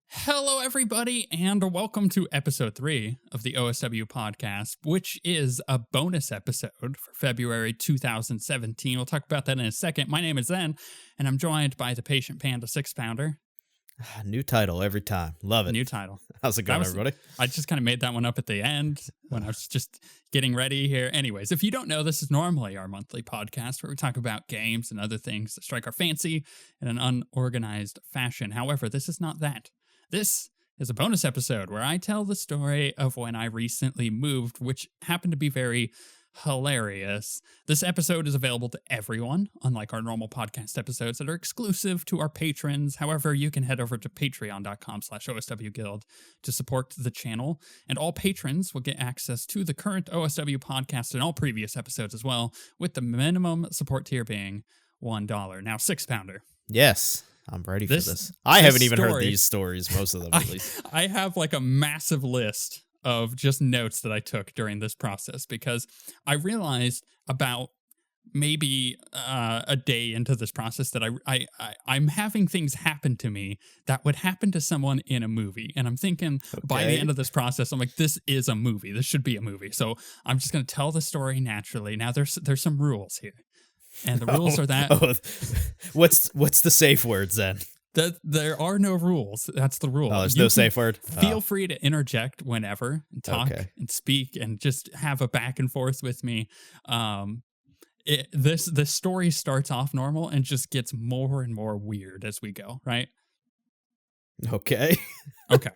Hello, everybody, and welcome to episode 3 of the OSW podcast, which is a bonus episode for February 2017. We'll talk about that in a second. My name is Zen, and I'm joined by the Patient Panda 6-pounder. New title every time. Love it. New title. How's it going, everybody? I just kind of made that one up at the end when I was just getting ready here. Anyways, if you don't know, this is normally our monthly podcast where we talk about games and other things that strike our fancy in an unorganized fashion. However, this is not that. This is a bonus episode where I tell the story of when I recently moved, which happened to be very hilarious. This episode is available to everyone, unlike our normal podcast episodes that are exclusive to our patrons. However, you can head over to patreon.com/OSWguild to support the channel, and all patrons will get access to the current OSW podcast and all previous episodes as well, with the minimum support tier being $1. Now, 6-pounder. Yes. I'm ready for this. I haven't even heard these stories, most of them at least. I have like a massive list of just notes that I took during this process because I realized about maybe a day into this process that I'm having things happen to me that would happen to someone in a movie. And I'm thinking by the end of this process, I'm like, this is a movie. This should be a movie. So I'm just going to tell the story naturally. Now there's some rules here. And the rules are that... What's the safe words then? There are no rules. That's the rule. Oh, there's no safe word? Feel free to interject whenever and talk and speak and just have a back and forth with me. This story starts off normal and just gets more and more weird as we go, right? Okay. Okay.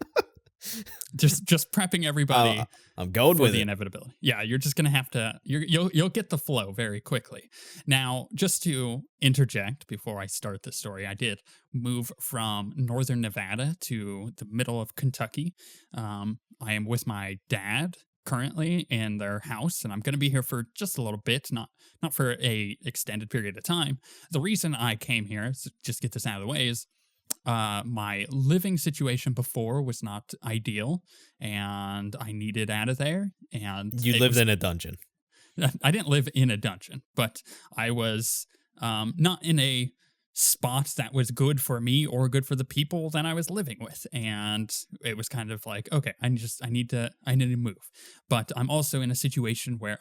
Just prepping everybody. I'm going with the it. Inevitability. Yeah, you're just gonna have to. You'll get the flow very quickly. Now, just to interject before I start the story, I did move from northern Nevada to the middle of Kentucky. I am with my dad currently in their house, and I'm going to be here for just a little bit, not for a extended period of time. The reason I came here, so just get this out of the way, is my living situation before was not ideal, and I needed out of there. And you lived in a dungeon. I didn't live in a dungeon, but I was not in a spot that was good for me or good for the people that I was living with. And it was kind of like, okay, I need to move. But I'm also in a situation where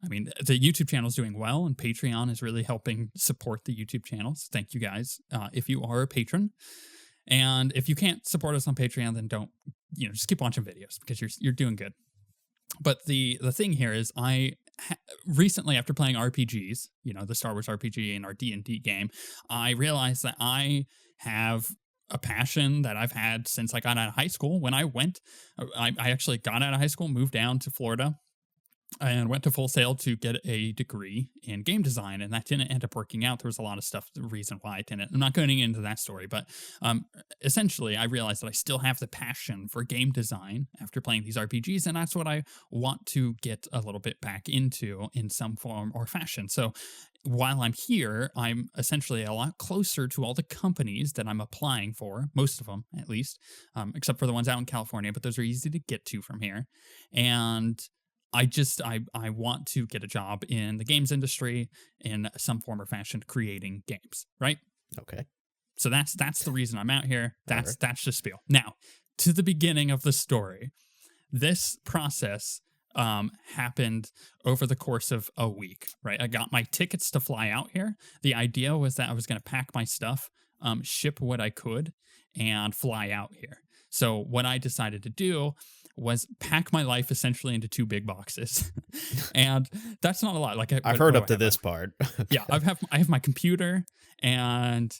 I mean, the YouTube channel is doing well, and Patreon is really helping support the YouTube channels. Thank you guys if you are a patron. And if you can't support us on Patreon, then don't, just keep watching videos because you're doing good. But the thing here is recently, after playing RPGs, the Star Wars RPG and our D&D game, I realized that I have a passion that I've had since I got out of high school. When I actually got out of high school, moved down to Florida, and went to Full Sail to get a degree in game design, and that didn't end up working out. There was a lot of stuff, the reason why I didn't. I'm not going into that story, but essentially I realized that I still have the passion for game design after playing these RPGs, and that's what I want to get a little bit back into in some form or fashion. So while I'm here, I'm essentially a lot closer to all the companies that I'm applying for, most of them at least, except for the ones out in California, but those are easy to get to from here. And I want to get a job in the games industry in some form or fashion, creating games, right? Okay. So that's the reason I'm out here. That's the spiel. Now, to the beginning of the story. This process happened over the course of a week, right? I got my tickets to fly out here. The idea was that I was going to pack my stuff, ship what I could, and fly out here. So what I decided to do was pack my life essentially into 2 big boxes. And that's not a lot. Like I've heard up to this part. Yeah, I have my computer, and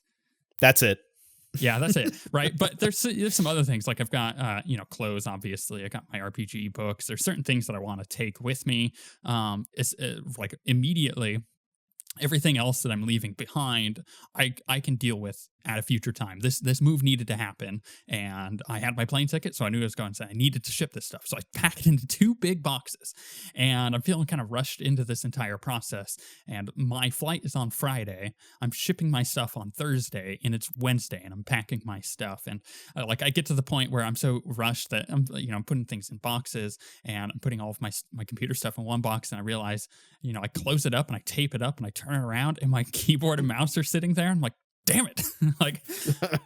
that's it. Yeah, that's it. Right. But there's some other things. Like I've got, clothes, obviously. I got my RPG books. There's certain things that I want to take with me. It's like immediately everything else that I'm leaving behind, I can deal with at a future time. This move needed to happen, and I had my plane ticket, so I knew I was going. So I needed to ship this stuff, so I packed it into 2 big boxes, and I'm feeling kind of rushed into this entire process. And my flight is on Friday. I'm shipping my stuff on Thursday, and it's Wednesday, and I'm packing my stuff. And like I get to the point where I'm so rushed that I'm putting things in boxes, and I'm putting all of my computer stuff in one box, and I realize, I close it up and I tape it up and I turn it around, and my keyboard and mouse are sitting there. I'm like, damn it. Like,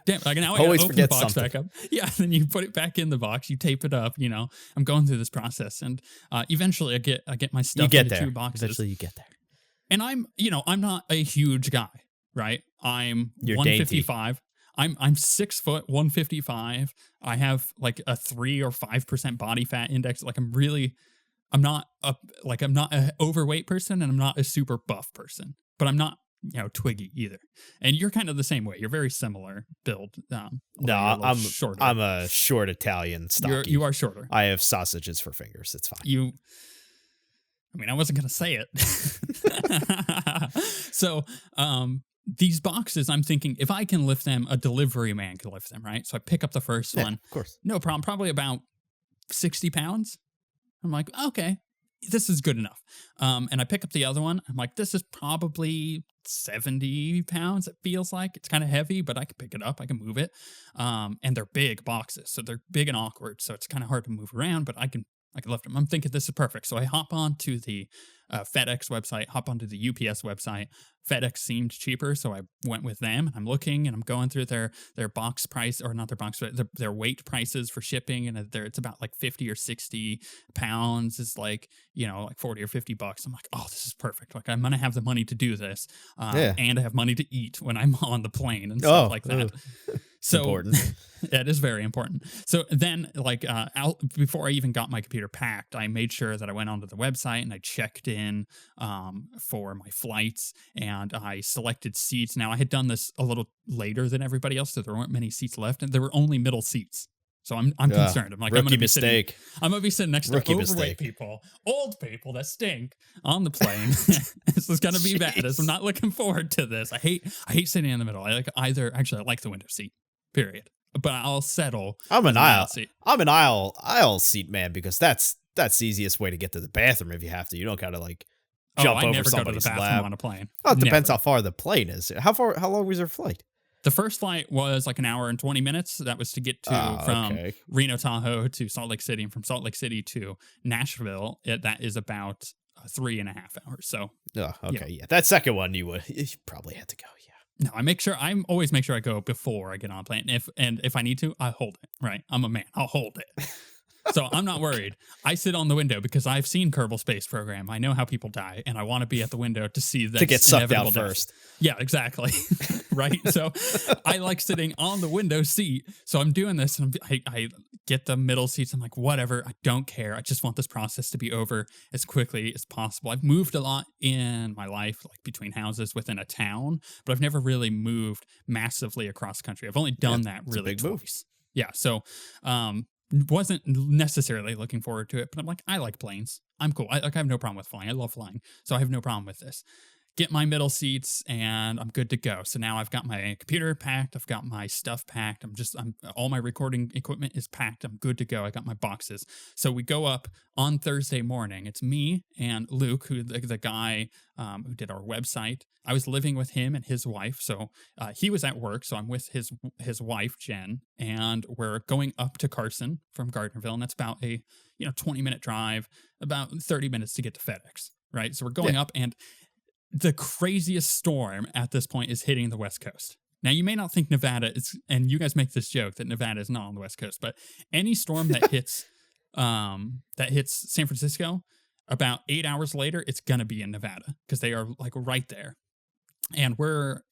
damn it. Like, now I always gotta open the forget box something. back up. Yeah. Then you put it back in the box, you tape it up, I'm going through this process. And eventually I get my stuff into 2 boxes. Eventually you get there. And I'm not a huge guy, right? You're 155. Dainty. I'm 6 foot, 155. I have like a 3 or 5% body fat index. Like I'm not an overweight person, and I'm not a super buff person, but I'm not, twiggy either. And you're kind of the same way. You're very similar build. No, I'm shorter. I'm a short Italian stocky. You are shorter. I have sausages for fingers. It's fine. I wasn't going to say it. So, these boxes, I'm thinking, if I can lift them, a delivery man can lift them, right? So I pick up the first one. Of course. No problem. Probably about 60 pounds. I'm like, okay, this is good enough. And I pick up the other one. I'm like, this is probably 70 pounds. It feels like it's kind of heavy, but I can pick it up. I can move it. And they're big boxes. So they're big and awkward. So it's kind of hard to move around, but I can lift them. I'm thinking this is perfect. So I hop onto the FedEx website, hop onto the UPS website. FedEx seemed cheaper, so I went with them. I'm looking and I'm going through their box price, or not their box, but their weight prices for shipping. And it's about like 50 or 60 pounds. It's like, like 40 or 50 bucks. I'm like, oh, this is perfect. Like, I'm going to have the money to do this. And I have money to eat when I'm on the plane and stuff like that. So important. It is very important. So then, before I even got my computer packed, I made sure that I went onto the website and I checked in for my flights, and I selected seats. Now, I had done this a little later than everybody else, so there weren't many seats left, and there were only middle seats. So I'm concerned. I'm like, I'm going to be sitting next to overweight people, old people that stink on the plane. This is going to be bad. I'm not looking forward to this. I hate sitting in the middle. I like the window seat. Period. But I'll settle. I'm an aisle seat man, because that's the easiest way to get to the bathroom if you have to. You don't gotta jump over somebody's lap. I never go to the bathroom on a plane. Oh, it depends how far the plane is. How long was your flight? The first flight was like an hour and 20 minutes. That was to get from Reno, Tahoe to Salt Lake City, and from Salt Lake City to Nashville. That is about 3.5 hours. So, yeah. That second one, you probably had to go. Yeah. No, I always make sure I go before I get on a plane. If I need to, I hold it, right? I'm a man. I'll hold it. So I'm not worried. I sit on the window because I've seen Kerbal Space Program. I know how people die, and I want to be at the window to see that. To get sucked out death first. Yeah, exactly. Right? So I like sitting on the window seat. So I'm doing this, and I get the middle seats. I'm like, whatever. I don't care. I just want this process to be over as quickly as possible. I've moved a lot in my life, like between houses within a town, but I've never really moved massively across country. I've only done that really twice. Move. Yeah. So, wasn't necessarily looking forward to it, but I'm like, I like planes. I'm cool. I have no problem with flying. I love flying. So I have no problem with this. Get my middle seats, and I'm good to go. So now I've got my computer packed. I've got my stuff packed. All my recording equipment is packed. I'm good to go. I got my boxes. So we go up on Thursday morning. It's me and Luke, who the guy who did our website. I was living with him and his wife. So he was at work. So I'm with his wife, Jen, and we're going up to Carson from Gardnerville. And that's about a 20-minute drive, about 30 minutes to get to FedEx, right? So we're going up, and the craziest storm at this point is hitting the West Coast. Now, you may not think Nevada is, and you guys make this joke that Nevada is not on the West Coast, but any storm that hits San Francisco, about 8 hours later, it's going to be in Nevada, because they are like right there. And we're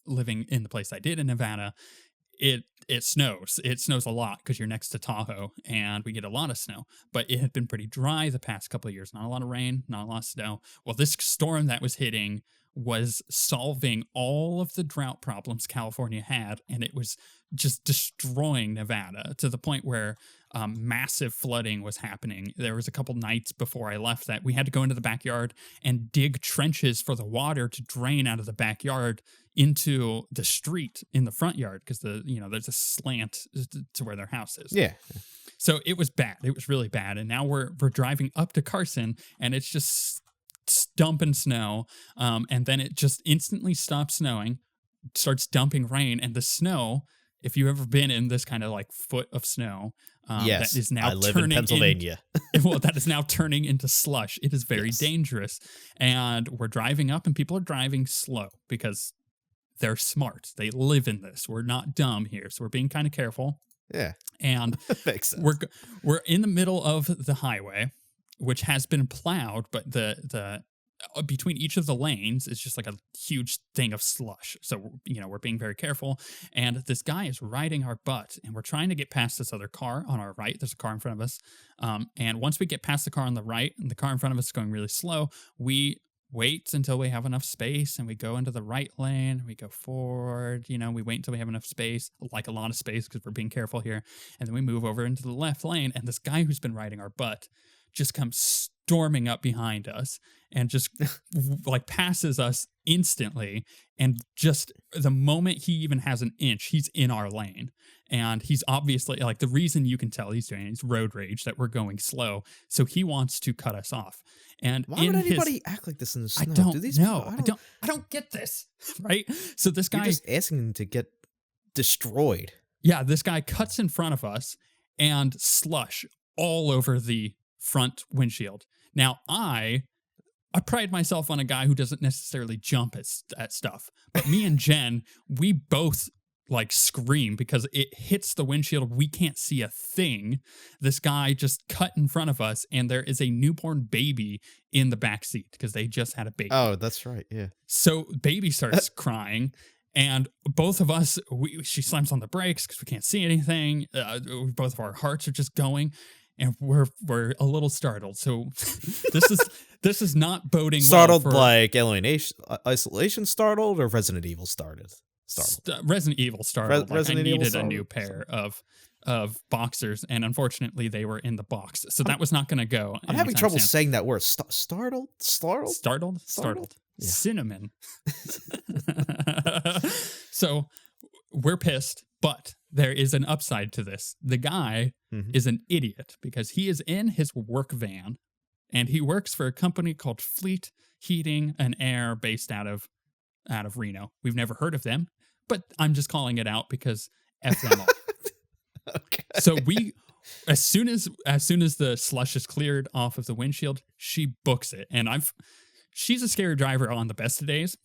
living in the place I did in Nevada. It snows. It snows a lot because you're next to Tahoe, and we get a lot of snow. But it had been pretty dry the past couple of years. Not a lot of rain, not a lot of snow. Well, this storm that was hitting was solving all of the drought problems California had, and it was just destroying Nevada to the point where massive flooding was happening. There was a couple nights before I left that we had to go into the backyard and dig trenches for the water to drain out of the backyard, into the street in the front yard because there's a slant to where their house is. Yeah. So it was bad. It was really bad. And now we're driving up to Carson, and it's just dumping snow. And then it just instantly stops snowing, starts dumping rain, and the snow, if you've ever been in this kind of like foot of snow, yes, that is now I live in Pennsylvania. Well, that is now turning into slush. It is very dangerous. And we're driving up, and people are driving slow because they're smart. They live in this. We're not dumb here. So we're being kind of careful. Yeah. And makes sense. We're in the middle of the highway, which has been plowed, but the between each of the lanes is just like a huge thing of slush. So, we're being very careful. And this guy is riding our butt, and we're trying to get past this other car on our right. There's a car in front of us. And once we get past the car on the right, and the car in front of us is going really slow, we wait until we have enough space, and we go into the right lane. We go forward, we wait until we have enough space, like a lot of space because we're being careful here. And then we move over into the left lane, and this guy who's been riding our butt just comes storming up behind us and just like passes us instantly. And just the moment he even has an inch, he's in our lane. And he's obviously like, the reason you can tell he's doing is road rage, that we're going slow. So he wants to cut us off. And why would anybody act like this in the snow? I don't know. I don't get this. Right. So this guy, you're just asking him to get destroyed. Yeah. This guy cuts in front of us and slush all over the front windshield. Now, I pride myself on a guy who doesn't necessarily jump at stuff, but me and Jen, we both like scream because it hits the windshield. We can't see a thing. This guy just cut in front of us, and there is a newborn baby in the back seat because they just had a baby. Oh, that's right. Yeah. So baby starts crying. And both of us, she slams on the brakes because we can't see anything. Both of our hearts are just going. And we're a little startled. So this is not boding startled well for, like isolation startled, or Resident Evil startled. Resident Evil startled. Resident I needed Evil a new pair of boxers, and unfortunately they were in the box. So that was not going to go. I'm having trouble saying that word. Startled. Yeah. Cinnamon. So we're pissed, but there is an upside to this. The guy is an idiot because he is in his work van, and he works for a company called Fleet Heating and Air based out of Reno. We've never heard of them, but I'm just calling it out because F them all. Okay. So as soon as the slush is cleared off of the windshield, she books it. And she's a scary driver on the best of days.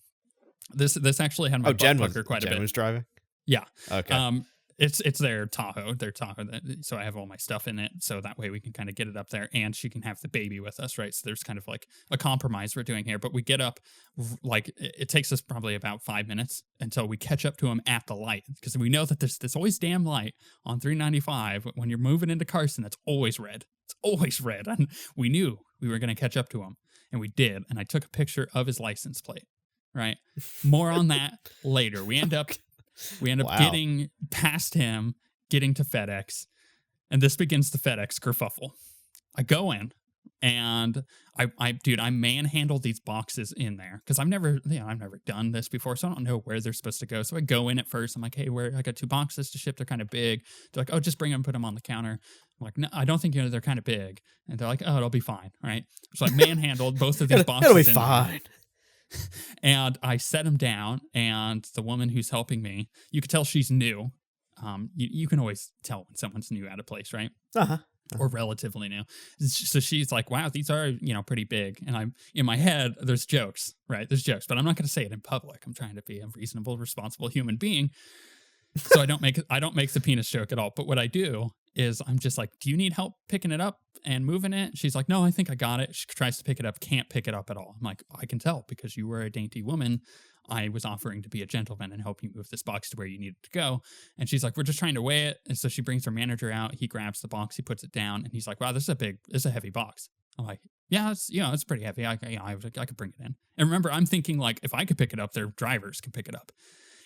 This actually had my butt pucker quite a bit. Jen was driving? Yeah. Okay. It's their Tahoe. So I have all my stuff in it. So that way we can kind of get it up there, and she can have the baby with us, right? So there's kind of like a compromise we're doing here. But we get up, like it takes us probably about 5 minutes until we catch up to him at the light, because we know that there's this always damn light on 395 when you're moving into Carson. That's always red. It's always red, and we knew we were going to catch up to him, and we did. And I took a picture of his license plate. Right. More on that later. We end up getting past him, getting to FedEx, and this begins the FedEx kerfuffle. I go in, and I manhandle these boxes in there because I've never done this before, so I don't know where they're supposed to go. So I go in at first. I'm like, hey, I got 2 boxes to ship. They're kind of big. They're like, oh, just bring them, put them on the counter. I'm like, no, I don't think they're kind of big. And they're like, oh, it'll be fine, right? So I manhandled both of these boxes. It'll be fine. And I set him down, and the woman who's helping me, you could tell she's new. You can always tell when someone's new at a place, right? Or relatively new. So she's like, wow, these are, pretty big. And I'm in my head, there's jokes, right? There's jokes, but I'm not going to say it in public. I'm trying to be a reasonable, responsible human being. So I don't make the penis joke at all. But what I do is I'm just like, do you need help picking it up and moving it? She's like, no, I think I got it. She tries to pick it up, can't pick it up at all. I'm like, I can tell because you were a dainty woman. I was offering to be a gentleman and help you move this box to where you needed to go. And she's like, we're just trying to weigh it. And so she brings her manager out. He grabs the box, he puts it down, and he's like, wow, this is a heavy box. I'm like, yeah, it's pretty heavy. I could bring it in. And remember, I'm thinking like, if I could pick it up, their drivers can pick it up.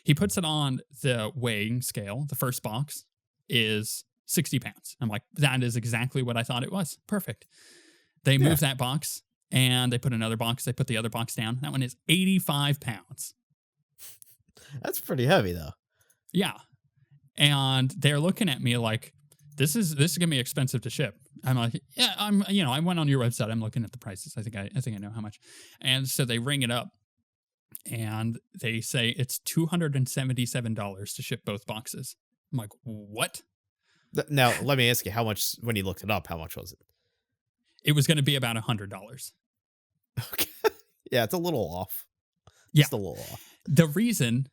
He puts it on the weighing scale. The first box is 60 pounds. I'm like, that is exactly what I thought it was. Perfect. They move that box, and they put another box. They put the other box down. That one is 85 pounds. That's pretty heavy, though. Yeah. And they're looking at me like, this is gonna be expensive to ship. I'm like, yeah, I went on your website. I'm looking at the prices. I think I know how much. And so they ring it up and they say it's $277 to ship both boxes. I'm like, what? Now, let me ask you, how much, when you looked it up, how much was it? It was going to be about $100. Okay. Yeah, it's a little off. Yeah. Just a little off. The reason,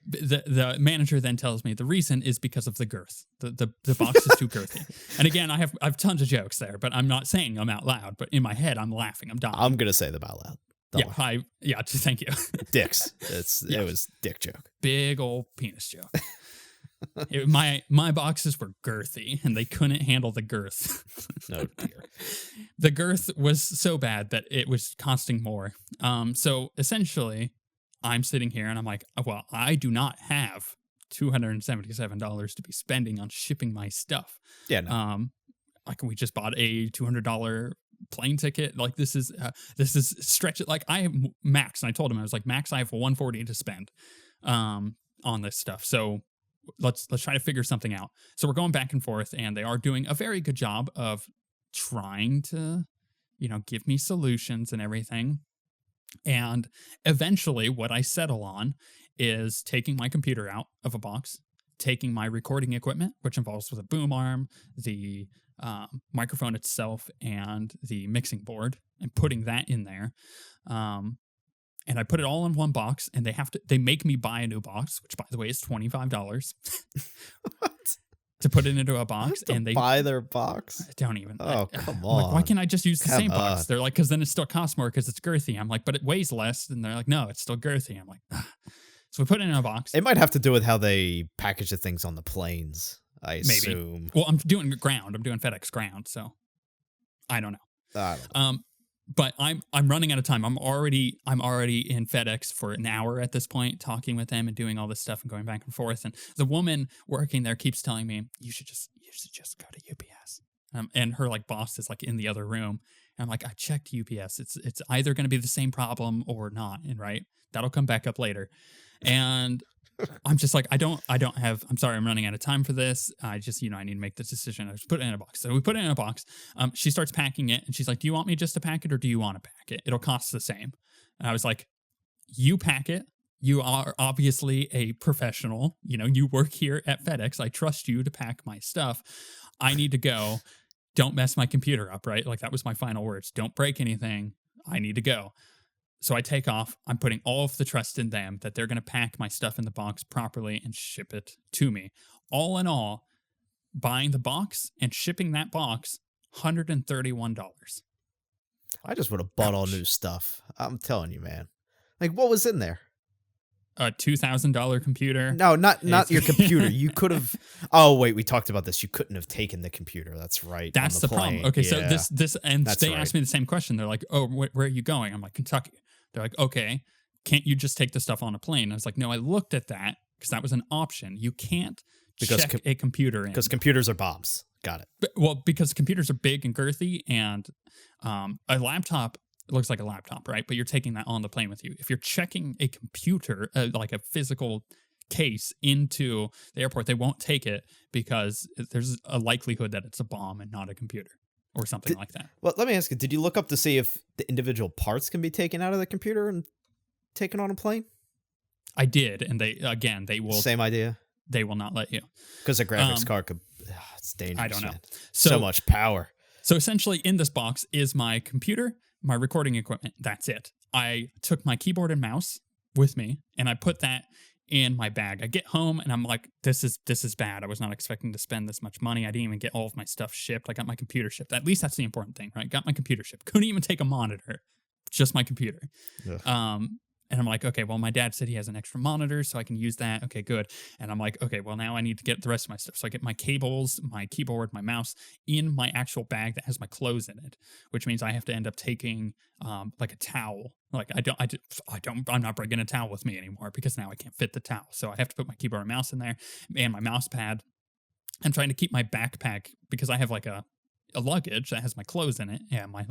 the manager then tells me the reason is because of the girth. The box is too girthy. And again, I have tons of jokes there, but I'm not saying them out loud. But in my head, I'm laughing. I'm dying. I'm going to say them out loud. Thank you. Dicks. It was dick joke. Big old penis joke. My boxes were girthy, and they couldn't handle the girth. No dear. The girth was so bad that it was costing more. So essentially, I'm sitting here, and I'm like, well, I do not have $277 to be spending on shipping my stuff. Yeah. No. Like we just bought a $200 plane ticket. Like this is stretch it. Like I have max, and I told him, I was like, max, I have $140 to spend on this stuff. So let's try to figure something out. So we're going back and forth, and they are doing a very good job of trying to, give me solutions and everything. And eventually what I settle on is taking my computer out of a box, taking my recording equipment, which involves with a boom arm, the microphone itself, and the mixing board, and putting that in there. And I put it all in one box, and they make me buy a new box, which by the way is $25. What? To put it into a box, and they buy their box. Don't even. Oh, come on! Like, why can't I just use the same box? They're like, because then it still costs more because it's girthy. I'm like, but it weighs less. And they're like, no, it's still girthy. I'm like, ah. So we put it in a box. It might have to do with how they package the things on the planes. I assume. Well, I'm doing ground. I'm doing FedEx ground, so I don't know. But I'm running out of time. I'm already in FedEx for an hour at this point, talking with them and doing all this stuff and going back and forth. And the woman working there keeps telling me, you should just go to UPS. And her boss is in the other room. And I'm like, I checked UPS. It's either going to be the same problem or not. And right, that'll come back up later. And I'm just like, I'm sorry, I'm running out of time for this. I just, I need to make this decision. I just put it in a box. So we put it in a box. She starts packing it, and she's like, do you want me just to pack it, or do you want to pack it? It'll cost the same. And I was like, you pack it. You are obviously a professional. You work here at FedEx. I trust you to pack my stuff. I need to go. Don't mess my computer up, right? That was my final words. Don't break anything. I need to go. So I take off. I'm putting all of the trust in them that they're going to pack my stuff in the box properly and ship it to me. All in all, buying the box and shipping that box, $131. I just would have bought all new stuff. I'm telling you, man. What was in there? A $2,000 computer. No, not your computer. You could have. Oh wait, we talked about this. You couldn't have taken the computer. That's right. That's the problem. Okay, yeah. So this, and that's they asked me the same question. They're like, "Oh, where are you going?" I'm like, "Kentucky." They're like, "Okay, can't you just take the stuff on a plane?" I was like, "No, I looked at that because that was an option. You can't check a computer in because computers are bombs." Got it. Because computers are big and girthy, and a laptop. It looks like a laptop, right? But you're taking that on the plane with you. If you're checking a computer, like a physical case, into the airport, they won't take it because there's a likelihood that it's a bomb and not a computer or something like that. Well, let me ask you, did you look up to see if the individual parts can be taken out of the computer and taken on a plane? I did, and they will... Same idea? They will not let you. Because a graphics card could... it's dangerous, I don't know. Man. So much power. So essentially, in this box is my computer, my recording equipment. That's it. I took my keyboard and mouse with me, and I put that in my bag. I get home, and I'm like, this is bad. I was not expecting to spend this much money. I didn't even get all of my stuff shipped. I got my computer shipped. At least that's the important thing, right? Got my computer shipped. Couldn't even take a monitor. Just my computer. Yeah. And I'm like, okay, well, my dad said he has an extra monitor, so I can use that. Okay, good. And I'm like, okay, well, now I need to get the rest of my stuff. So I get my cables, my keyboard, my mouse in my actual bag that has my clothes in it, which means I have to end up taking a towel. I'm not bringing a towel with me anymore because now I can't fit the towel. So I have to put my keyboard and mouse in there and my mouse pad. I'm trying to keep my backpack because I have luggage that has my clothes in it and my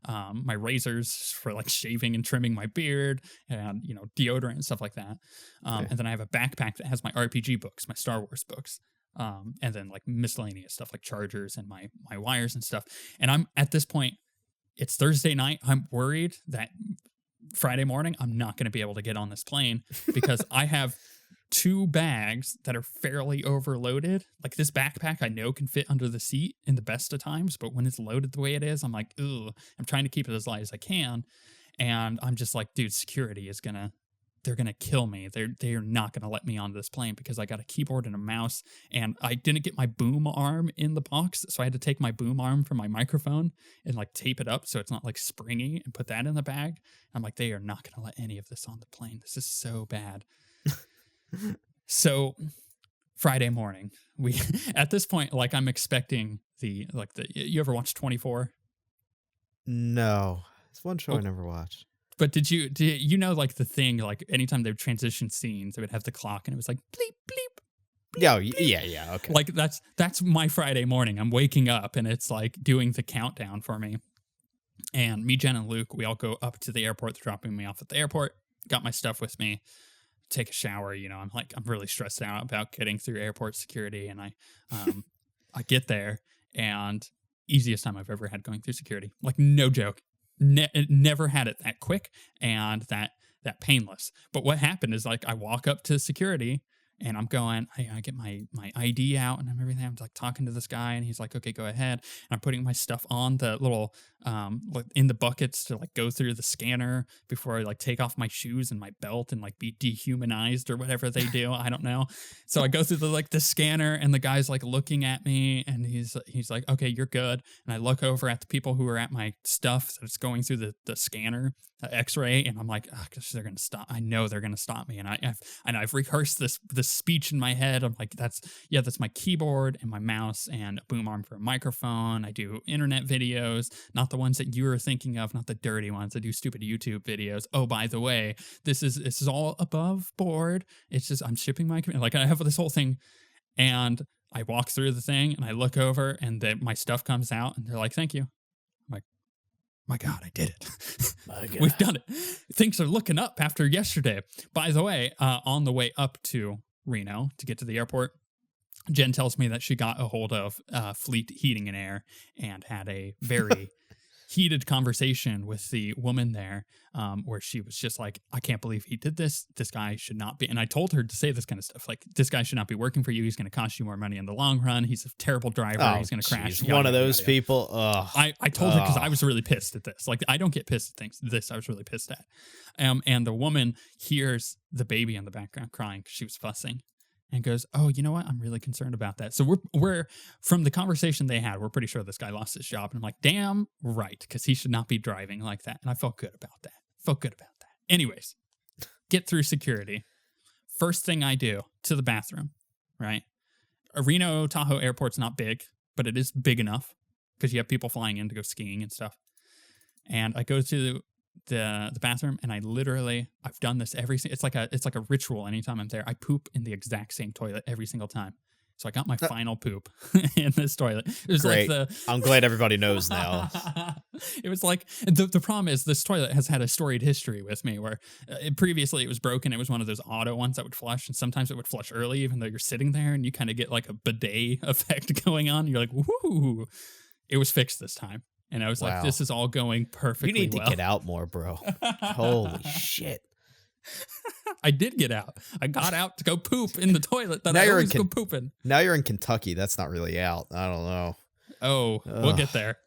my razors for like shaving and trimming my beard and, you know, deodorant and stuff like that. And then I have a backpack that has my RPG books, my Star Wars books. And then like miscellaneous stuff like chargers and my wires and stuff. And I'm at this point, it's Thursday night. I'm worried that Friday morning, I'm not going to be able to get on this plane because I have 2 bags that are fairly overloaded. Like this backpack I know can fit under the seat in the best of times, but when it's loaded the way it is, I'm like, ugh, I'm trying to keep it as light as I can. And I'm just like, dude, security is they're going to kill me. They're not going to let me on this plane because I got a keyboard and a mouse and I didn't get my boom arm in the box. So I had to take my boom arm from my microphone and like tape it up so it's not like springy and put that in the bag. I'm like, they are not going to let any of this on the plane. This is so bad. So Friday morning, we at this point, like I'm expecting you ever watch 24? No, it's one show I never watched. But did you know like the thing, like anytime they would transition scenes, they would have the clock and it was like bleep, bleep. Yeah. Okay. Like that's my Friday morning. I'm waking up and it's like doing the countdown for me. And me, Jen, and Luke, we all go up to the airport. They're dropping me off at the airport. Got my stuff with me. Take a shower. You know, I'm really stressed out about getting through airport security. And I get there and easiest time I've ever had going through security. Like no joke. Never had it that quick and that painless. But what happened is like I walk up to security and I'm going, I get my ID out and everything. I'm like talking to this guy and he's like, okay, go ahead. And I'm putting my stuff on the little, like in the buckets to like go through the scanner before I like take off my shoes and my belt and like be dehumanized or whatever they do. I don't know. So I go through the scanner and the guy's like looking at me and he's like, okay, you're good. And I look over at the people who are at my stuff that's going through the scanner, X-ray, and I'm like, oh, gosh, they're gonna stop. I know they're gonna stop me. And I've rehearsed this speech in my head. I'm like, that's my keyboard and my mouse and a boom arm for a microphone. I do internet videos, not the ones that you were thinking of, not the dirty ones. I do stupid YouTube videos. Oh, by the way, this is all above board. It's just I'm shipping my like I have this whole thing, and I walk through the thing and I look over and my stuff comes out and they're like, thank you. I'm like, my God, I did it. We've done it. Things are looking up after yesterday. By the way, on the way up to Reno to get to the airport, Jen tells me that she got a hold of Fleet Heating and Air and had a very heated conversation with the woman there where she was just like, I can't believe he did this. This guy should not be. And I told her to say this kind of stuff. Like, this guy should not be working for you. He's going to cost you more money in the long run. He's a terrible driver. He's going to crash. One of those people. I told her because I was really pissed at this. Like, I don't get pissed at things. This I was really pissed at. And the woman hears the baby in the background crying because she was fussing. And goes, oh, you know what? I'm really concerned about that. So we're from the conversation they had, we're pretty sure this guy lost his job. And I'm like, damn right, because he should not be driving like that. And I felt good about that. Anyways, get through security. First thing I do, to the bathroom, right? Reno Tahoe Airport's not big, but it is big enough because you have people flying in to go skiing and stuff. And I go to the bathroom and I've done this it's like a ritual. Anytime I'm there, I poop in the exact same toilet every single time. So I got my final poop in this toilet. It was great. Like I'm glad everybody knows now. It was like the problem is this toilet has had a storied history with me where previously it was broken. It was one of those auto ones that would flush, and sometimes it would flush early even though you're sitting there, and you kind of get like a bidet effect going on. You're like, woohoo. It was fixed this time. And I was like, this is all going perfectly well. You need to get out more, bro. Holy shit. I did get out. I got out to go poop in the toilet that I always go pooping. Now you're in Kentucky. That's not really out. I don't know. Oh, we'll get there.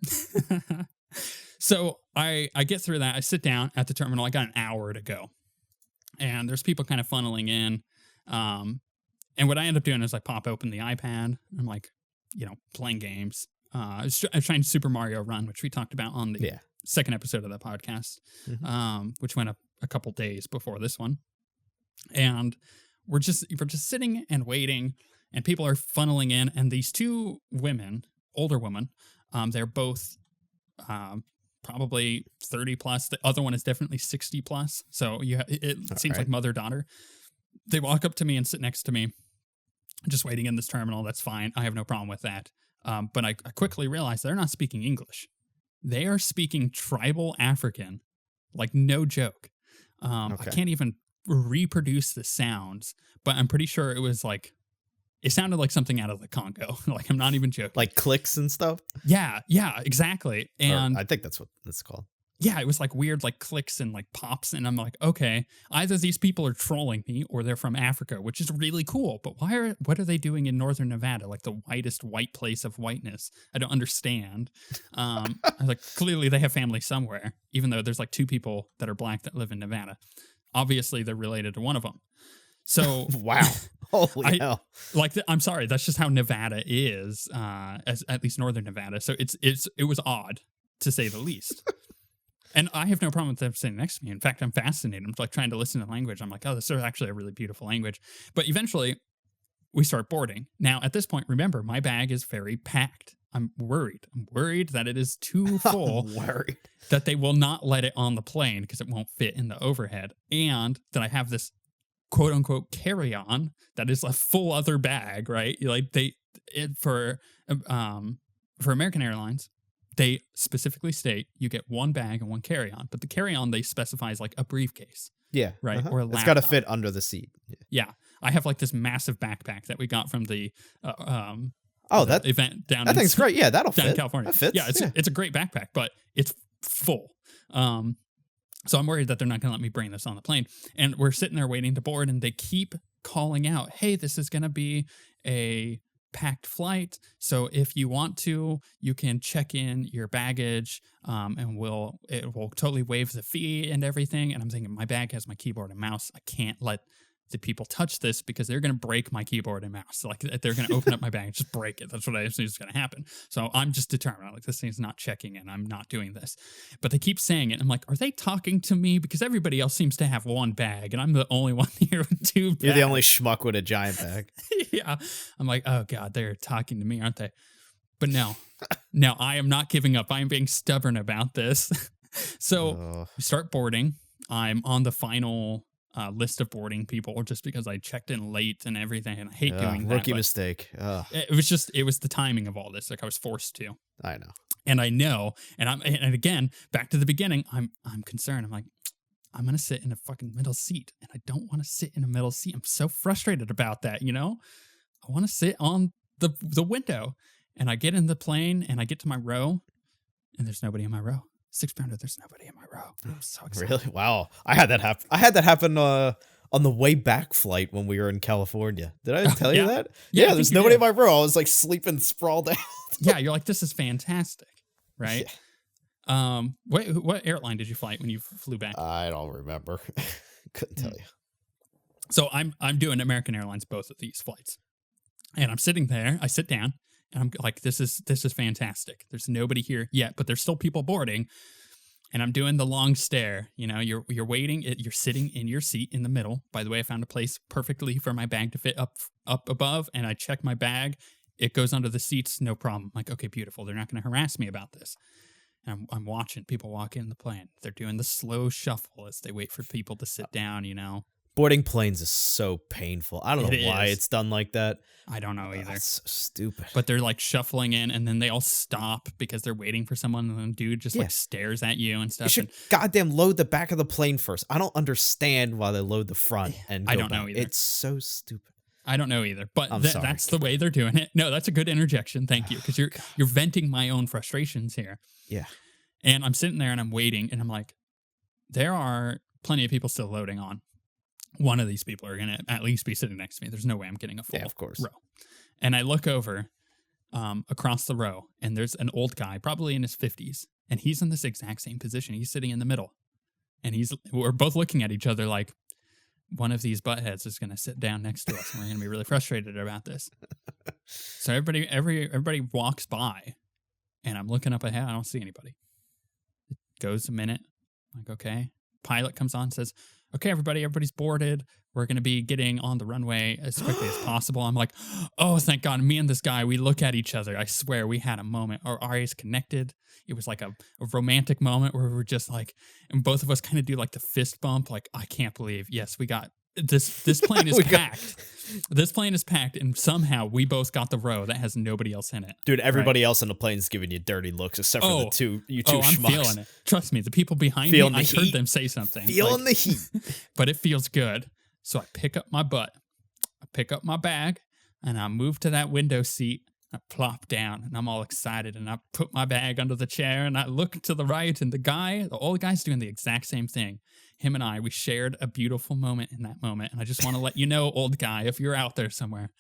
So I get through that. I sit down at the terminal. I got an hour to go. And there's people kind of funneling in. And what I end up doing is I pop open the iPad. I'm like, playing games. I was trying Super Mario Run, which we talked about on the second episode of the podcast, which went up a couple days before this one. And we're just sitting and waiting, and people are funneling in. And these 2 women, older women, they're both probably 30 plus. The other one is definitely 60 plus. So it seems like mother-daughter. They walk up to me and sit next to me, just waiting in this terminal. That's fine. I have no problem with that. But I quickly realized they're not speaking English. They are speaking tribal African, like no joke. I can't even reproduce the sounds, but I'm pretty sure it was like, it sounded like something out of the Congo. Like, I'm not even joking. Like clicks and stuff? Yeah, exactly. And I think that's what it's called. Yeah, it was like weird, like clicks and like pops. And I'm like, okay, either these people are trolling me or they're from Africa, which is really cool. But what are they doing in Northern Nevada? Like the whitest white place of whiteness. I don't understand. I was like, clearly they have family somewhere, even though there's like 2 people that are black that live in Nevada. Obviously, they're related to one of them. So wow. Holy hell. Like, I'm sorry, that's just how Nevada is, at least Northern Nevada. So it was odd, to say the least. And I have no problem with them sitting next to me. In fact, I'm fascinated. I'm like trying to listen to the language. I'm like, oh, this is actually a really beautiful language. But eventually, we start boarding. Now, at this point, remember, my bag is very packed. I'm worried. I'm worried that it is too full. That they will not let it on the plane because it won't fit in the overhead. And that I have this quote unquote carry-on that is a full other bag, right? Like for American Airlines, they specifically state you get 1 bag and 1 carry-on, but the carry-on they specify is like a briefcase. Yeah. Right. Or a laptop. It's got to fit under the seat. Yeah. I have like this massive backpack that we got from the that event down. That thing's great. Yeah, that'll down fit. in California. That fits. Yeah, it's a great backpack, but it's full. So I'm worried that they're not going to let me bring this on the plane. And we're sitting there waiting to board, and they keep calling out, "Hey, this is going to be a packed flight, so if you want to, you can check in your baggage, and it will totally waive the fee and everything." And I'm thinking, my bag has my keyboard and mouse. I can't let the people touch this because they're going to break my keyboard and mouse. Like, they're going to open up my bag and just break it. That's what I assume is going to happen. So I'm just determined. Like, this thing's not checking in. I'm not doing this. But they keep saying it. I'm like, are they talking to me? Because everybody else seems to have 1 bag, and I'm the only one here with 2 bags. You're the only schmuck with a giant bag. Yeah. I'm like, oh God, they're talking to me, aren't they? But no, I am not giving up. I am being stubborn about this. So we start boarding. I'm on the final list of boarding people just because I checked in late and everything, and I hate doing that. Rookie mistake. It was the timing of all this. Like, I was forced to. I know. And again, back to the beginning, I'm concerned. I'm like, I'm going to sit in a fucking middle seat, and I don't want to sit in a middle seat. I'm so frustrated about that, you know? I want to sit on the window. And I get in the plane, and I get to my row, and there's nobody in my row. 6-pounder, there's nobody in my row. I'm so excited. Really? Wow. I had that happen on the way back flight when we were in California. Did I tell you that? Yeah, there's nobody in my row. I was like sleeping sprawled out. Yeah, you're like, this is fantastic, right? Yeah. What airline did you fly when you flew back? I don't remember. Couldn't tell you. So I'm doing American Airlines both of these flights. And I'm sitting there, I sit down, and I'm like, this is fantastic. There's nobody here yet, but there's still people boarding. And I'm doing the long stare. You know, you're waiting. You're sitting in your seat in the middle. By the way, I found a place perfectly for my bag to fit up above, and I check my bag. It goes under the seats, no problem. I'm like, okay, beautiful. They're not going to harass me about this. And I'm watching people walk in the plane. They're doing the slow shuffle as they wait for people to sit down, you know. Boarding planes is so painful. I don't know why it's done like that. I don't know either. It's so stupid. But they're like shuffling in, and then they all stop because they're waiting for someone, and the dude just like stares at you and stuff. You should goddamn load the back of the plane first. I don't understand why they load the front and go I don't back. know either. It's so stupid. I don't know either, but that's the way they're doing it. No, that's a good interjection. Thank you, because you're venting my own frustrations here. Yeah. And I'm sitting there and I'm waiting, and I'm like, there are plenty of people still loading on. One of these people are going to at least be sitting next to me. There's no way I'm getting a full row. And I look over across the row, and there's an old guy, probably in his 50s, and he's in this exact same position. He's sitting in the middle, and we're both looking at each other like, one of these buttheads is going to sit down next to us, and we're going to be really frustrated about this. So everybody walks by, and I'm looking up ahead. I don't see anybody. It goes a minute. I'm like, okay. Pilot comes on and says, okay, everybody's boarded. We're going to be getting on the runway as quickly as possible. I'm like, oh, thank God. Me and this guy, we look at each other. I swear we had a moment. Our eyes connected. It was like a romantic moment where we were just like, and both of us kind of do like the fist bump. Like, I can't believe, yes, we got this plane is packed. This plane is packed, and somehow we both got the row that has nobody else in it. Dude, everybody else on the plane is giving you dirty looks, except for the two I'm schmucks. feeling it. Trust me, the people behind feeling me, I heat. heard them say something. Feeling the heat. But it feels good. So I pick up my butt, I pick up my bag, and I move to that window seat. I plop down, and I'm all excited, and I put my bag under the chair, and I look to the right, and the old guy's doing the exact same thing. Him and I, we shared a beautiful moment in that moment, and I just want to let you know, old guy, if you're out there somewhere,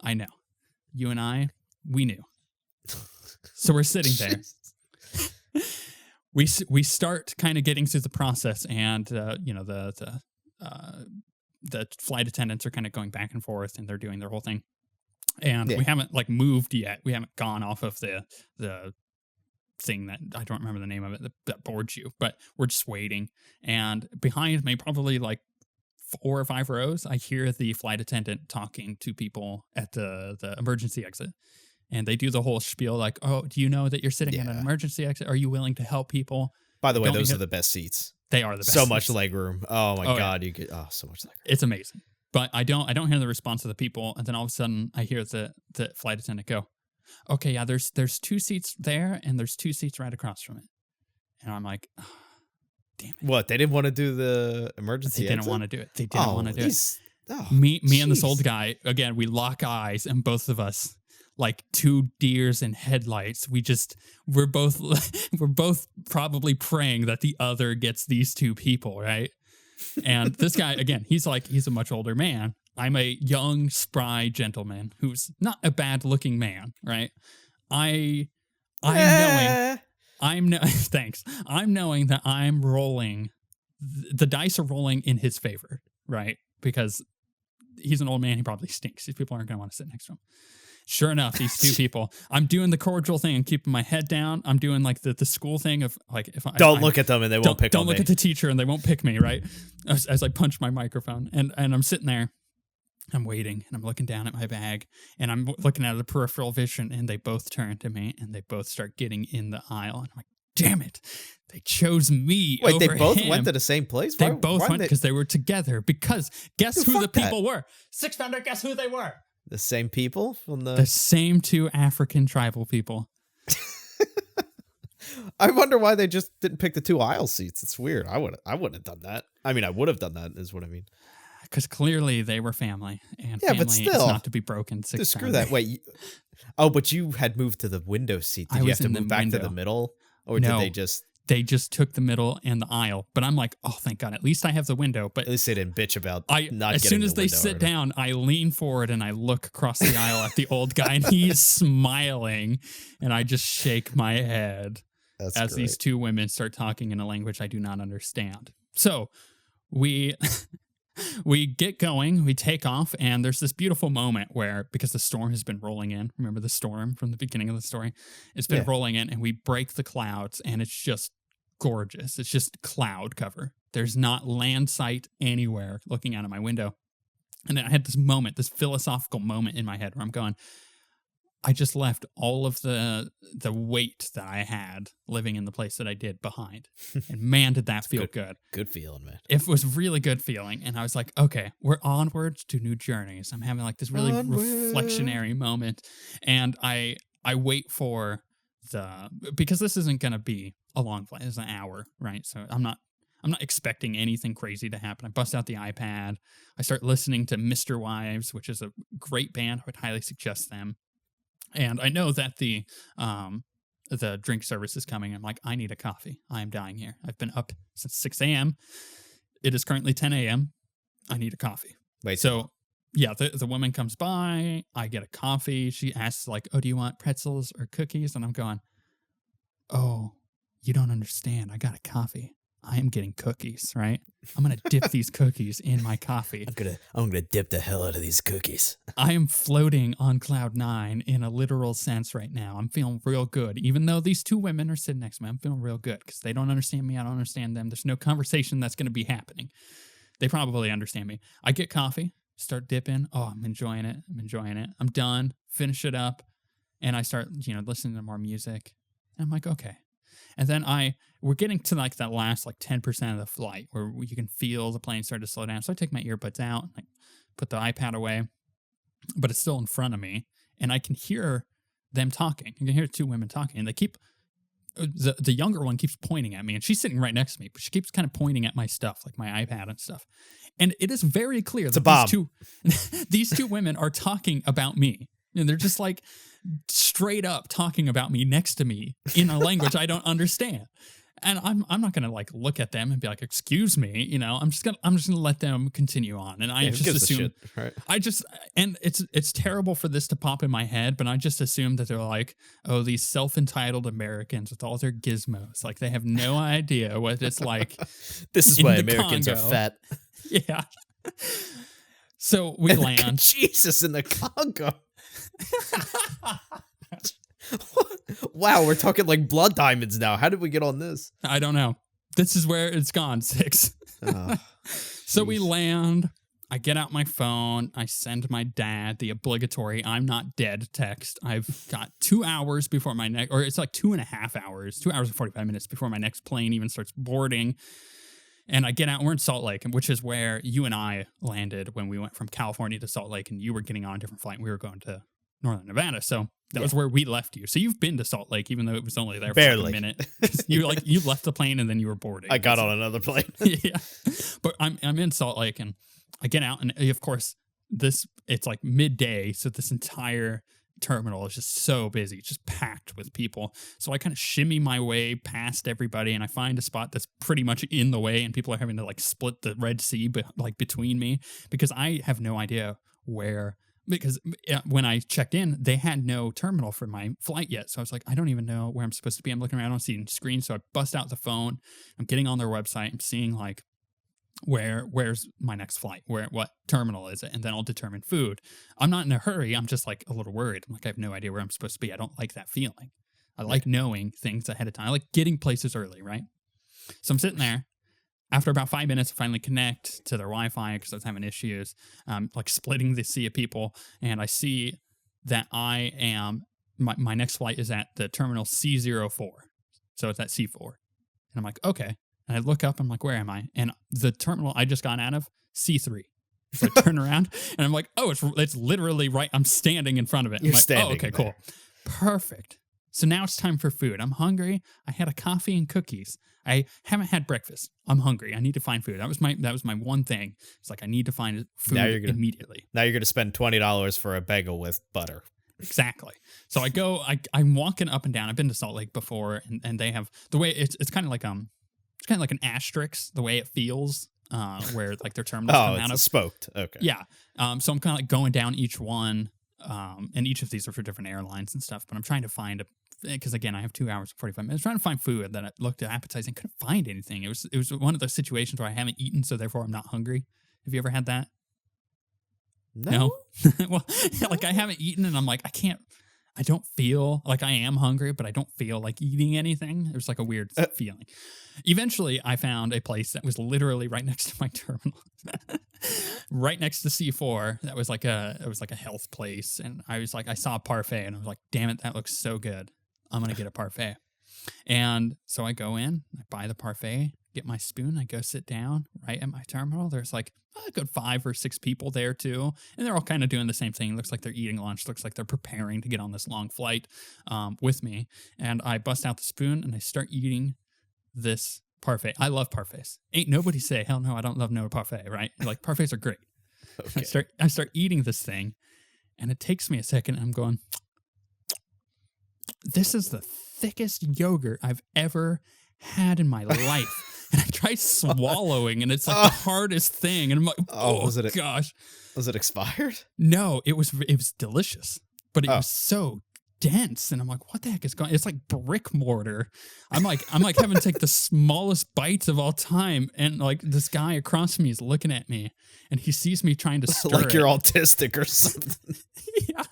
I know. You and I, we knew. So we're sitting there. We start kind of getting through the process, and the flight attendants are kind of going back and forth, and they're doing their whole thing. And we haven't moved yet. We haven't gone off of the thing that I don't remember the name of it that boards you, but we're just waiting. And behind me, probably 4 or 5 rows, I hear the flight attendant talking to people at the emergency exit. And they do the whole spiel like, oh, do you know that you're sitting at an emergency exit? Are you willing to help people? By the way, those are the best seats. They are the best. So much leg room. Oh my God. Yeah. You get so much leg room. It's amazing. But I don't hear the response of the people. And then all of a sudden I hear the flight attendant go, okay, yeah, there's 2 seats there and there's 2 seats right across from it. And I'm like, oh, damn it. What? They didn't want to do the emergency exit? They didn't want to do it. They didn't want to do it. Oh, me and this old guy, again, we lock eyes, and both of us, like 2 deers in headlights, we're both probably praying that the other gets these 2 people, right? And this guy, again, he's a much older man. I'm a young, spry gentleman who's not a bad-looking man, right? Thanks. I'm knowing that I'm rolling. The dice are rolling in his favor, right? Because he's an old man. He probably stinks. These people aren't going to want to sit next to him. Sure enough, these 2 people. I'm doing the cordial thing and keeping my head down. I'm doing the school thing of if I don't look at them and they won't pick on me. Don't look at the teacher and they won't pick me, right? As I punch my microphone and I'm sitting there. I'm waiting, and I'm looking down at my bag, and I'm looking at the peripheral vision, and they both turn to me, and they both start getting in the aisle. And I'm like, damn it. They chose me. Wait, over they both him. went to the same place? They both went because they were together. Because guess who the people were? Six Thunder, guess who they were? The same people from the same 2 African tribal people. I wonder why they just didn't pick the 2 aisle seats. It's weird. I wouldn't have done that. I mean, I would have done that, is what I mean. Because clearly they were family, and family is not to be broken. Screw that. Wait. But you had moved to the window seat. Did you have to move back to the middle, or no, did they just? They just took the middle and the aisle. But I'm like, oh, thank God! At least I have the window. But at least they didn't bitch about not. As soon as they sit down, I lean forward and I look across the aisle at the old guy, and he's smiling, and I just shake my head as these 2 women start talking in a language I do not understand. So we get going, we take off, and there's this beautiful moment where, because the storm has been rolling in, remember the storm from the beginning of the story? It's been rolling in, and we break the clouds, and it's just gorgeous. It's just cloud cover. There's not land sight anywhere looking out of my window. And then I had this moment, this philosophical moment in my head where I'm going, I just left all of the weight that I had living in the place that I did behind. And man, did that feel good. Good feeling, man. It was really good feeling. And I was like, okay, we're onwards to new journeys. I'm having this really reflectionary moment. And I wait for because this isn't going to be a long flight. It's an hour, right? So I'm not expecting anything crazy to happen. I bust out the iPad. I start listening to Mr. Wives, which is a great band. I would highly suggest them. And I know that the drink service is coming. I'm like, I need a coffee. I am dying here. I've been up since 6 a.m. It is currently 10 a.m. I need a coffee. So, yeah, the woman comes by. I get a coffee. She asks, oh, do you want pretzels or cookies? And I'm going, oh, you don't understand. I got a coffee. I am getting cookies, right? I'm going to dip these cookies in my coffee. I'm gonna dip the hell out of these cookies. I am floating on cloud 9 in a literal sense right now. I'm feeling real good. Even though these 2 women are sitting next to me, I'm feeling real good because they don't understand me. I don't understand them. There's no conversation that's going to be happening. They probably understand me. I get coffee, start dipping. Oh, I'm enjoying it. I'm done. Finish it up. And I start, listening to more music. And I'm like, okay. And then we're getting to that last 10% of the flight where you can feel the plane start to slow down. So I take my earbuds out, put the iPad away, but it's still in front of me, and I can hear them talking. I can hear two women talking, and they keep the younger one keeps pointing at me, and she's sitting right next to me, but she keeps kind of pointing at my stuff, like my iPad and stuff. And it is very clear that these two women are talking about me. And they're just like straight up talking about me next to me in a language I don't understand. And I'm not gonna like look at them and be like, "Excuse me," you know. I'm just gonna let them continue on, and I just assume, right? And it's terrible for this to pop in my head, but I just assume that they're like, "Oh, these self-entitled Americans with all their gizmos, like they have no idea what it's like." This is why Americans are fat. Yeah. So we land. Jesus, in the Congo. Wow, we're talking like blood diamonds now. How did we get on this? I don't know. This is where it's gone, Six. So we land. I get out my phone. I send my dad the obligatory "I'm not dead" text. I've got 2 hours before my next, or it's like 2.5 hours, 2 hours and 45 minutes before my next plane even starts boarding. And I get out, and we're in Salt Lake, which is where you and I landed when we went from California to Salt Lake, and you were getting on a different flight. And we were going to Northern Nevada. So that was where we left you. So you've been to Salt Lake, even though it was only there for like a minute. You left the plane and then you were boarding. I got on another plane. Yeah. But I'm in Salt Lake, and I get out, and of course it's like midday. So this entire terminal is just so busy, just packed with people. So I kind of shimmy my way past everybody, and I find a spot that's pretty much in the way, and people are having to like split the Red Sea between me, because I have no idea where. Because when I checked in, they had no terminal for my flight yet. So I was like, I don't even know where I'm supposed to be. I'm looking around, I don't see any screen. So I bust out the phone. I'm getting on their website. I'm seeing like, where's my next flight? What terminal is it? And then I'll determine food. I'm not in a hurry. I'm just like a little worried. I'm like, I have no idea where I'm supposed to be. I don't like that feeling. I like knowing things ahead of time. I like getting places early, right? So I'm sitting there. After about 5 minutes, I finally connect to their Wi-Fi because I was having issues, like splitting the sea of people. And I see that I am, my next flight is at the terminal C04. So it's at C4. And I'm like, okay. And I look up, I'm like, where am I? And the terminal I just got out of, C3. So I turn around and I'm like, oh, it's literally right. I'm standing in front of it. You're like, standing. Oh, okay, there. cool. Perfect. So now it's time for food. I'm hungry. I had a coffee and cookies. I haven't had breakfast. I'm hungry. I need to find food. That was my one thing. It's like I need to find food immediately. Now you're gonna spend $20 for a bagel with butter. Exactly. So I go. I'm walking up and down. I've been to Salt Lake before, and they have the way it's kind of like an asterisk. The way it feels, where like their terminals come out of spoked. Okay. Yeah. So I'm kind of like going down each one. And each of these are for different airlines and stuff, but I'm trying to find because again, I have 2 hours and 45 minutes trying to find food that looked appetizing. Couldn't find anything. It was one of those situations where I haven't eaten, so therefore I'm not hungry. Have you ever had that? No? Well, like I haven't eaten, and I'm like, I don't feel like I am hungry, but I don't feel like eating anything. It was like a weird feeling. Eventually, I found a place that was literally right next to my terminal, right next to C4. That was like it was like a health place, and I was like, I saw a parfait, and I was like, damn it, that looks so good. I'm gonna get a parfait. And so I go in, I buy the parfait, get my spoon, I go sit down right at my terminal. There's like a good 5 or 6 people there too, and they're all kind of doing the same thing. Looks like they're eating lunch. Looks like they're preparing to get on this long flight with me. And I bust out the spoon and I start eating this parfait. I love parfaits. Ain't nobody say, hell no, I don't love no parfait, right? Like parfaits are great. Okay. I start eating this thing, and it takes me a second, and I'm going, this is the thickest yogurt I've ever had in my life. And I try swallowing, and it's like the hardest thing. And I'm like, gosh. Was it expired? No, it was delicious, but it was so dense. And I'm like, what the heck is going on? It's like brick mortar. I'm like having to take the smallest bites of all time. And like this guy across from me is looking at me, and he sees me trying to stir like you're autistic or something. Yeah.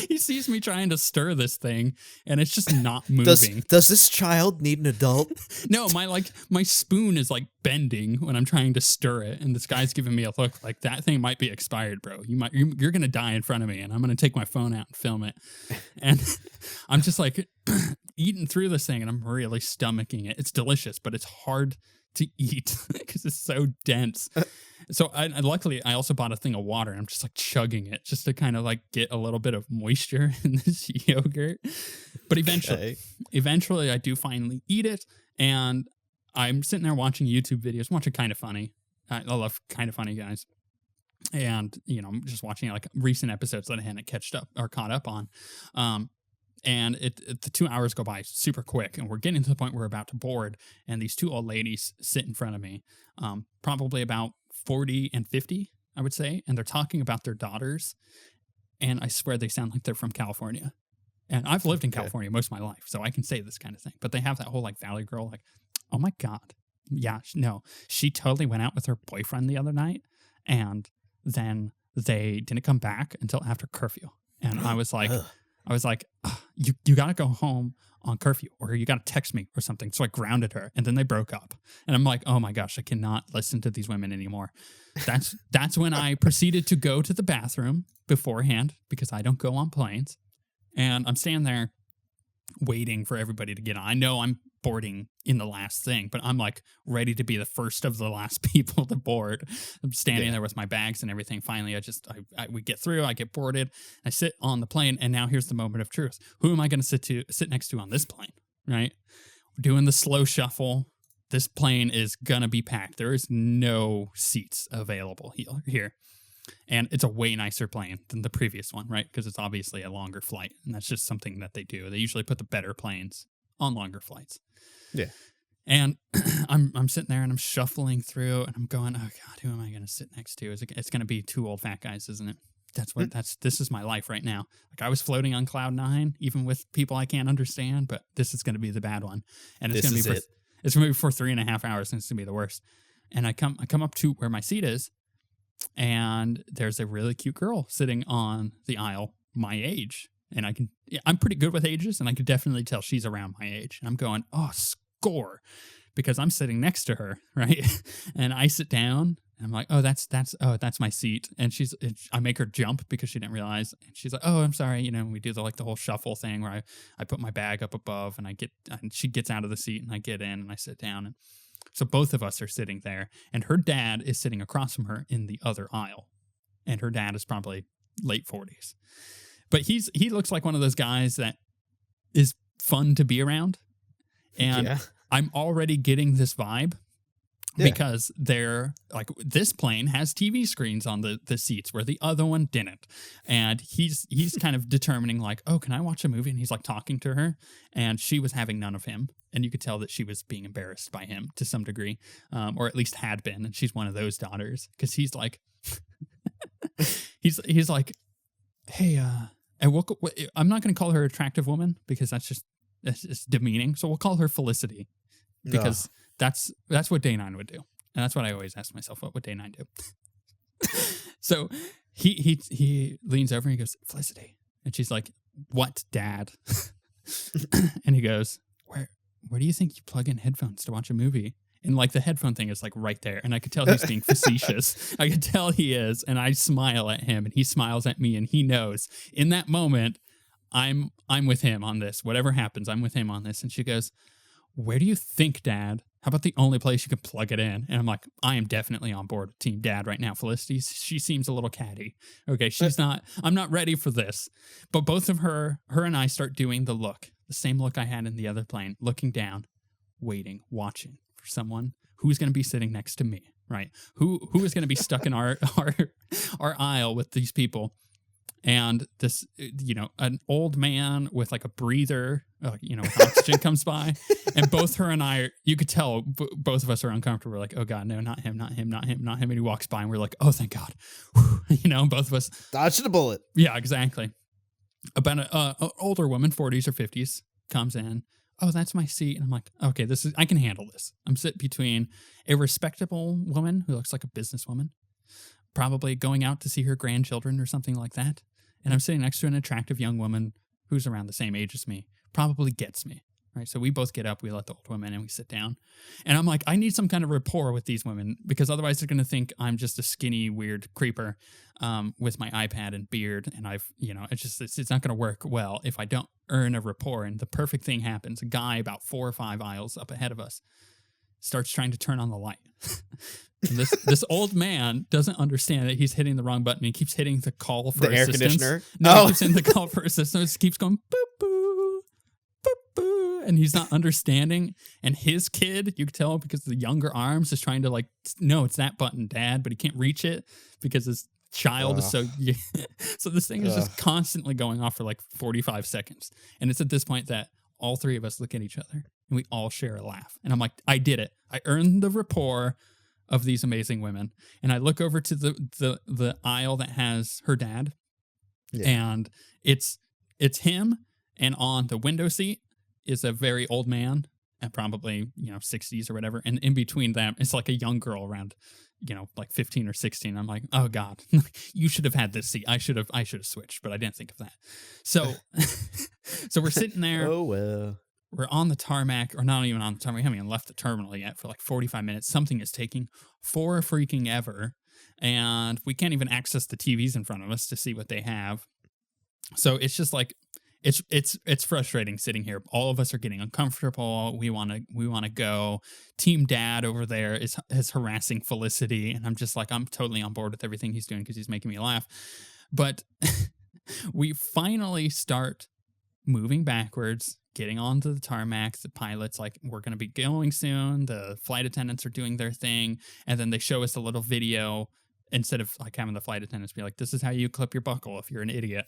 He sees me trying to stir this thing, and it's just not moving. Does this child need an adult? No, my spoon is like bending when I'm trying to stir it, and this guy's giving me a look like that thing might be expired, bro. You're gonna die in front of me, and I'm gonna take my phone out and film it. And I'm just like eating through this thing, and I'm really stomaching it. It's delicious, but it's hard to eat because it's so dense. So luckily I also bought a thing of water and I'm just like chugging it just to kind of like get a little bit of moisture in this yogurt. But eventually I do finally eat it, and I'm sitting there watching YouTube videos, watching Kind of Funny. I love Kind of Funny, guys. And, I'm just watching like recent episodes that I hadn't caught up on. And the 2 hours go by super quick, and we're getting to the point where we're about to board, and these two old ladies sit in front of me, probably about 40 and 50, I would say, and they're talking about their daughters, and I swear they sound like they're from California. And I've lived in California most of my life, so I can say this kind of thing. But they have that whole like Valley Girl, like, oh my God. Yeah, no, she totally went out with her boyfriend the other night, and then they didn't come back until after curfew. And I was like, you got to go home on curfew, or you got to text me or something. So I grounded her, and then they broke up. And I'm like, oh my gosh, I cannot listen to these women anymore. That's when I proceeded to go to the bathroom beforehand, because I don't go on planes. And I'm standing there waiting for everybody to get on. I know I'm boarding in the last thing, but I'm like ready to be the first of the last people to board. I'm standing there with my bags and everything. Finally, we get through, I get boarded, I sit on the plane, and now here's the moment of truth. Who am I going to sit next to on this plane, right? Doing the slow shuffle. This plane is going to be packed. There is no seats available here. And it's a way nicer plane than the previous one, right? Because it's obviously a longer flight, and that's just something that they do. They usually put the better planes on longer flights. Yeah. And I'm sitting there and I'm shuffling through, and I'm going, oh God, who am I going to sit next to? It's going to be two old fat guys, isn't it? This is my life right now. Like, I was floating on cloud 9, even with people I can't understand, but this is going to be the bad one. And it's going to be for 3.5 hours, and it's going to be the worst. And I come up to where my seat is, and there's a really cute girl sitting on the aisle my age. And I'm pretty good with ages, and I could definitely tell she's around my age. And I'm going, oh, score, because I'm sitting next to her, right? And I sit down, and I'm like, oh, that's my seat. And I make her jump because she didn't realize. And she's like, oh, I'm sorry. We do the whole shuffle thing where I put my bag up above, and she gets out of the seat, and I get in and I sit down. And so both of us are sitting there, and her dad is sitting across from her in the other aisle. And her dad is probably late 40s. But he looks like one of those guys that is fun to be around. And I'm already getting this vibe because they're like, this plane has TV screens on the seats where the other one didn't. And he's kind of determining like, oh, can I watch a movie? And he's like talking to her, and she was having none of him. And you could tell that she was being embarrassed by him to some degree, or at least had been. And she's one of those daughters, because he's like, he's like, hey, and I'm not going to call her attractive woman, because it's demeaning. So we'll call her Felicity, because that's what Day 9 would do. And that's what I always ask myself, what would Day 9 do? So he leans over and he goes, Felicity. And she's like, what, Dad? And he goes, where do you think you plug in headphones to watch a movie? And like the headphone thing is like right there. And I could tell he's being facetious. I could tell he is. And I smile at him, and he smiles at me, and he knows in that moment, I'm with him on this. Whatever happens, I'm with him on this. And she goes, where do you think, Dad? How about the only place you can plug it in? And I'm like, I am definitely on board with Team Dad right now, Felicity. She seems a little catty. Okay, I'm not ready for this. But both of her and I start doing the same look I had in the other plane, looking down, waiting, watching for someone who's going to be sitting next to me, right? Who is going to be stuck in our aisle with these people. And this, an old man with like a breather, with oxygen comes by, and both her and I, you could tell both of us are uncomfortable. We're like, oh God, no, not him, not him, not him, not him. And he walks by, and we're like, oh, thank God. Both of us dodged a bullet. Yeah, exactly. About an older woman, 40s or 50s, comes in. Oh, that's my seat. And I'm like, okay, I can handle this. I'm sitting between a respectable woman who looks like a businesswoman, probably going out to see her grandchildren or something like that. And I'm sitting next to an attractive young woman who's around the same age as me, probably gets me, right? So we both get up, we let the old woman in, and we sit down. And I'm like, I need some kind of rapport with these women, because otherwise they're going to think I'm just a skinny, weird creeper with my iPad and beard. And it's not going to work well if I don't earn a rapport. And the perfect thing happens. A guy about 4 or 5 aisles up ahead of us starts trying to turn on the light. And this old man doesn't understand that he's hitting the wrong button. He keeps hitting the call for the assistance. Air conditioner? No, he keeps hitting the call for assistance. He keeps going, boop, boop, boop, boop, and he's not understanding. And his kid, you can tell because of the younger arms, is trying to like, no, it's that button, Dad, but he can't reach it because his child is so... So this thing is just constantly going off for like 45 seconds. And it's at this point that all three of us look at each other and we all share a laugh. And I'm like, I did it. I earned the rapport of these amazing women. And I look over to the aisle that has her dad, and it's him, and on the window seat is a very old man at probably 60s or whatever, and in between them it's like a young girl around like 15 or 16. I'm like, oh God, you should have had this seat. I should have switched, but I didn't think of that. So so we're sitting there. Oh well. We're on the tarmac, or not even on the tarmac. We haven't even left the terminal yet for like 45 minutes. Something is taking for freaking ever. And we can't even access the TVs in front of us to see what they have. So it's just like, it's frustrating sitting here. All of us are getting uncomfortable. We want to go. Team Dad over there is harassing Felicity. And I'm just like, I'm totally on board with everything he's doing because he's making me laugh. But we finally start moving backwards, getting onto the tarmac. The pilot's like, we're going to be going soon. The flight attendants are doing their thing. And then they show us a little video instead of like having the flight attendants be like, this is how you clip your buckle if you're an idiot.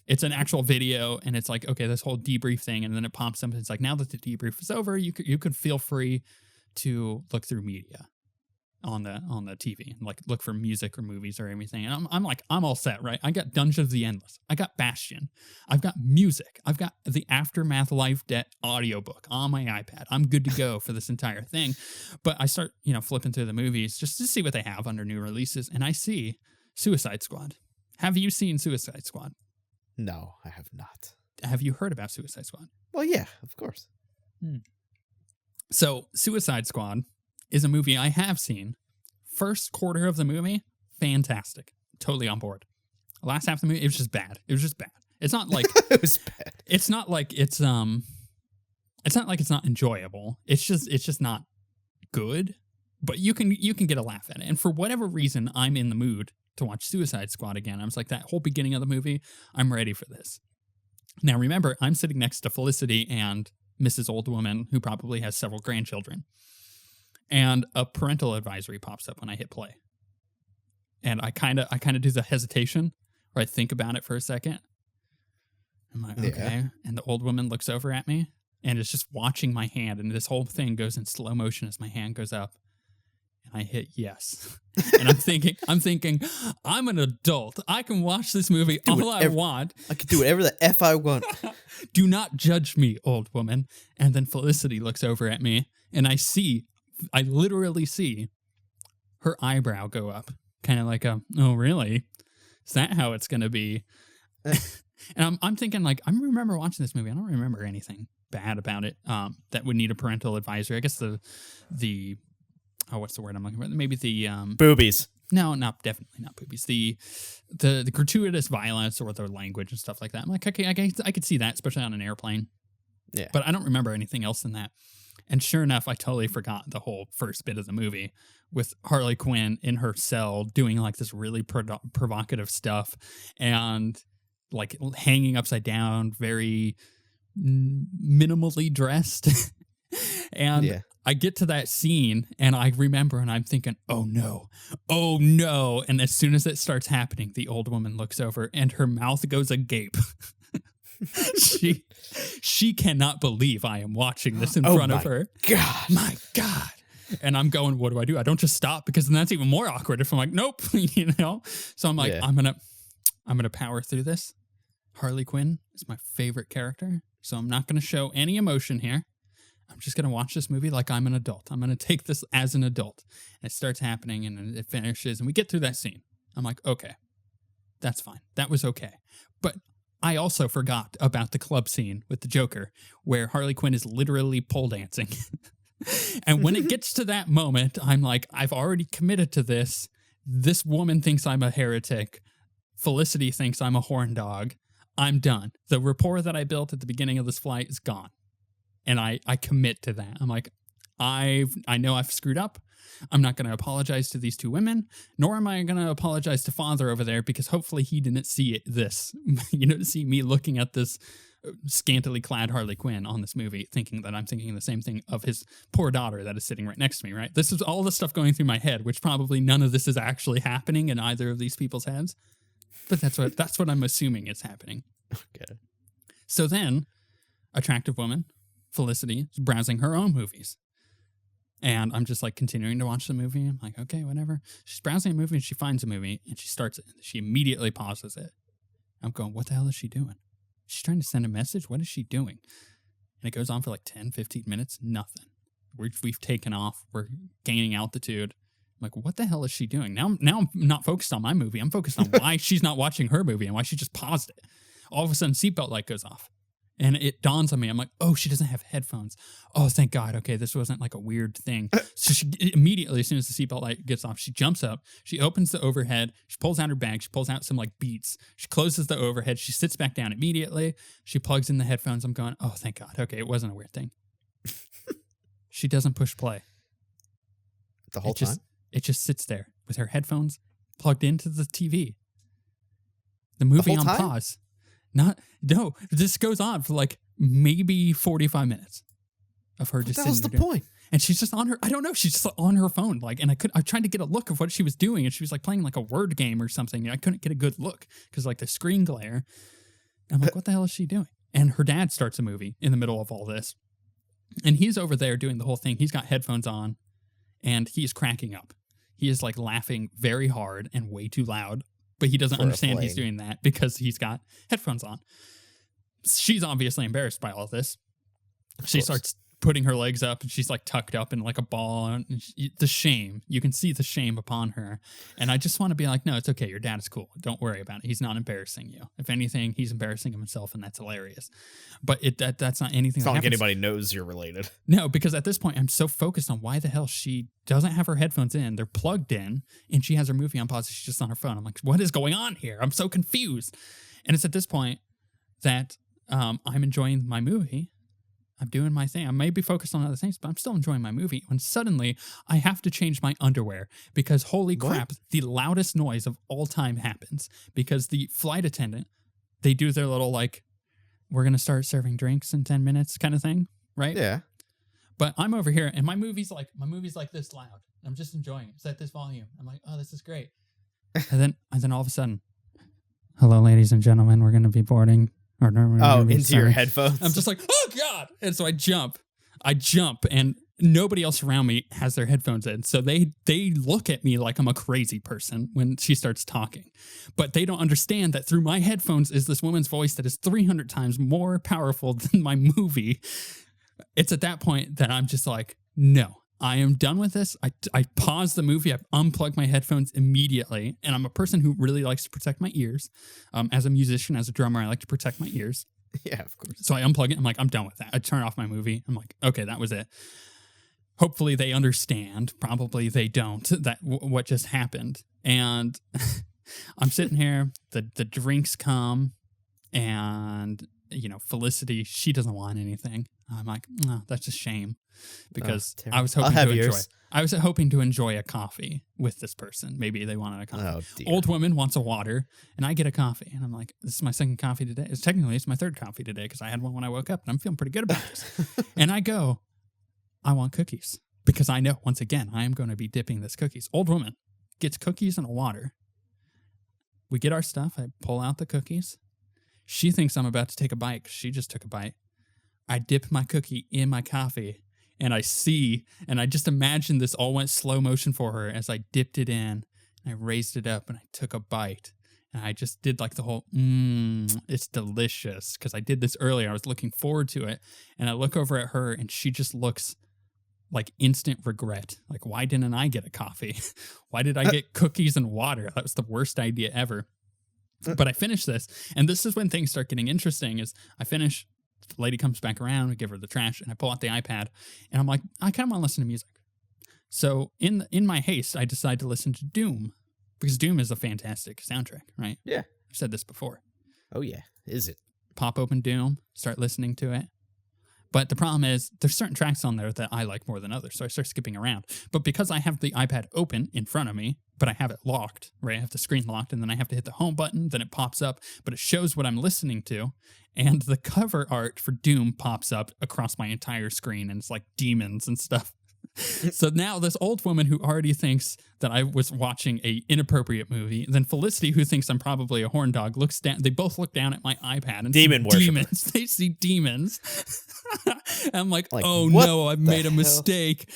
It's an actual video, and it's like, okay, this whole debrief thing. And then it pops up. And it's like, now that the debrief is over, you could feel free to look through media on the TV and like look for music or movies or anything. And I'm like, I'm all set, right? I got Dungeons of the Endless. I got Bastion. I've got music. I've got the Aftermath Life Debt audiobook on my iPad. I'm good to go for this entire thing. But I start, flipping through the movies just to see what they have under new releases. And I see Suicide Squad. Have you seen Suicide Squad? No, I have not. Have you heard about Suicide Squad? Well, yeah, of course. So Suicide Squad is a movie I have seen. First quarter of the movie, fantastic. Totally on board. Last half of the movie, it was just bad. It's not like it was bad. It's not like it's not like it's not enjoyable. It's just not good. But you can get a laugh at it. And for whatever reason, I'm in the mood to watch Suicide Squad again. I was like, that whole beginning of the movie, I'm ready for this. Now remember, I'm sitting next to Felicity and Mrs. Old Woman, who probably has several grandchildren. And a parental advisory pops up when I hit play. And I kind of do the hesitation where I think about it for a second. I'm like, okay. And the old woman looks over at me and is just watching my hand. And this whole thing goes in slow motion as my hand goes up. And I hit yes. And I'm thinking, I'm an adult. I can watch this movie all I want. I can do whatever the F I want. Do not judge me, old woman. And then Felicity looks over at me and I literally see her eyebrow go up. Kind of like oh, really? Is that how it's going to be? And I'm thinking, like, I remember watching this movie. I don't remember anything bad about it that would need a parental advisory. I guess the what's the word I'm looking for? Maybe the boobies. No, definitely not boobies. The gratuitous violence or the language and stuff like that. I'm like, okay, I could see that, especially on an airplane. Yeah. But I don't remember anything else than that. And sure enough, I totally forgot the whole first bit of the movie with Harley Quinn in her cell doing like this really provocative stuff and like hanging upside down, very minimally dressed. And I get to that scene and I remember and I'm thinking, oh no. And as soon as it starts happening, the old woman looks over and her mouth goes agape. She cannot believe I am watching this in front of her. God. My God. And I'm going, what do? I don't just stop, because then that's even more awkward if I'm like, nope, So I'm like, I'm gonna power through this. Harley Quinn is my favorite character, so I'm not gonna show any emotion here. I'm just gonna watch this movie like I'm an adult. I'm gonna take this as an adult. And it starts happening and it finishes and we get through that scene. I'm like, okay, that's fine. That was okay. But I also forgot about the club scene with the Joker where Harley Quinn is literally pole dancing. And when it gets to that moment, I'm like, I've already committed to this. This woman thinks I'm a heretic. Felicity thinks I'm a horn dog. I'm done. The rapport that I built at the beginning of this flight is gone. And I commit to that. I'm like, I know I've screwed up. I'm not going to apologize to these two women, nor am I going to apologize to Father over there, because hopefully he didn't see see me looking at this scantily clad Harley Quinn on this movie, thinking that I'm thinking the same thing of his poor daughter that is sitting right next to me, right? This is all the stuff going through my head, which probably none of this is actually happening in either of these people's heads. But that's what I'm assuming is happening. Okay. So then, attractive woman, Felicity, is browsing her own movies. And I'm just like continuing to watch the movie. I'm like, okay, whatever. She's browsing a movie and she finds a movie and she starts it. She immediately pauses it. I'm going, what the hell is she doing? She's trying to send a message. What is she doing? And it goes on for like 10, 15 minutes. Nothing. We've taken off. We're gaining altitude. I'm like, what the hell is she doing? Now I'm not focused on my movie. I'm focused on why she's not watching her movie and why she just paused it. All of a sudden, seatbelt light goes off. And it dawns on me. I'm like, oh, she doesn't have headphones. Oh, thank God. Okay, this wasn't like a weird thing. So she immediately, as soon as the seatbelt light gets off, she jumps up. She opens the overhead. She pulls out her bag. She pulls out some like Beats. She closes the overhead. She sits back down immediately. She plugs in the headphones. I'm going, oh, thank God. Okay, it wasn't a weird thing. She doesn't push play. The whole time? It just sits there with her headphones plugged into the TV. The movie on pause. No, this goes on for like maybe 45 minutes of her just sitting there. What's the point? And she's just on her, I don't know, she's just on her phone. Like, and I tried to get a look of what she was doing, and she was like playing like a word game or something. And I couldn't get a good look because like the screen glare. And I'm like, what the hell is she doing? And her dad starts a movie in the middle of all this. And he's over there doing the whole thing. He's got headphones on and he's cracking up. He is like laughing very hard and way too loud. But he doesn't understand he's doing that because he's got headphones on. She's obviously embarrassed by all of this. She starts putting her legs up and she's like tucked up in like a ball. And the shame, you can see the shame upon her. And I just want to be like, no, it's okay. Your dad is cool. Don't worry about it. He's not embarrassing you. If anything, he's embarrassing himself, and that's hilarious. But that's not anything. It's not like anybody knows you're related. No, because at this point, I'm so focused on why the hell she doesn't have her headphones in. They're plugged in, and she has her movie on pause. She's just on her phone. I'm like, what is going on here? I'm so confused. And it's at this point that I'm enjoying my movie. I'm doing my thing. I may be focused on other things, but I'm still enjoying my movie. When suddenly I have to change my underwear because holy crap, the loudest noise of all time happens because the flight attendant, they do their little like, we're going to start serving drinks in 10 minutes kind of thing, right? Yeah. But I'm over here and my movie's like this loud. I'm just enjoying it. It's at this volume. I'm like, oh, this is great. and then all of a sudden, hello, ladies and gentlemen, we're going to be boarding. Into your headphones. I'm just like, oh God. And so I jump and nobody else around me has their headphones in. So they look at me like I'm a crazy person when she starts talking, but they don't understand that through my headphones is this woman's voice that is 300 times more powerful than my movie. It's at that point that I'm just like, no, I am done with this. I pause the movie. I unplug my headphones immediately. And I'm a person who really likes to protect my ears. As a musician, as a drummer, I like to protect my ears. Yeah, of course. So I unplug it. I'm like, I'm done with that. I turn off my movie. I'm like, okay, that was it. Hopefully they understand. Probably they don't. That what just happened. And I'm sitting here. The drinks come, and Felicity, she doesn't want anything. I'm like, no, that's a shame. Because I was hoping to enjoy a coffee with this person. Maybe they wanted a coffee. Oh, dear. Old woman wants a water, and I get a coffee. And I'm like, this is my second coffee today. It's my third coffee today because I had one when I woke up, and I'm feeling pretty good about this. And I go, I want cookies because I know, once again, I am going to be dipping this cookies. Old woman gets cookies and a water. We get our stuff. I pull out the cookies. She thinks I'm about to take a bite because she just took a bite. I dip my cookie in my coffee. And I just imagine this all went slow motion for her as I dipped it in, and I raised it up and I took a bite. And I just did like the whole, it's delicious. Because I did this earlier. I was looking forward to it. And I look over at her and she just looks like instant regret. Like, why didn't I get a coffee? Why did I get cookies and water? That was the worst idea ever. But I finished this. And this is when things start getting interesting is I finish. The lady comes back around, we give her the trash, and I pull out the iPad, and I'm like, I kind of want to listen to music. So in my haste, I decide to listen to Doom, because Doom is a fantastic soundtrack, right? Yeah. I've said this before. Oh, yeah. Is it? Pop open Doom, start listening to it. But the problem is there's certain tracks on there that I like more than others. So I start skipping around. But because I have the iPad open in front of me, but I have it locked, right? I have the screen locked, and then I have to hit the home button. Then it pops up, but it shows what I'm listening to. And the cover art for Doom pops up across my entire screen, and it's like demons and stuff. So now this old woman who already thinks that I was watching a inappropriate movie, then Felicity, who thinks I'm probably a horn dog, looks down. They both look down at my iPad and see demons. They see demons. I'm like, oh no, I've made a mistake.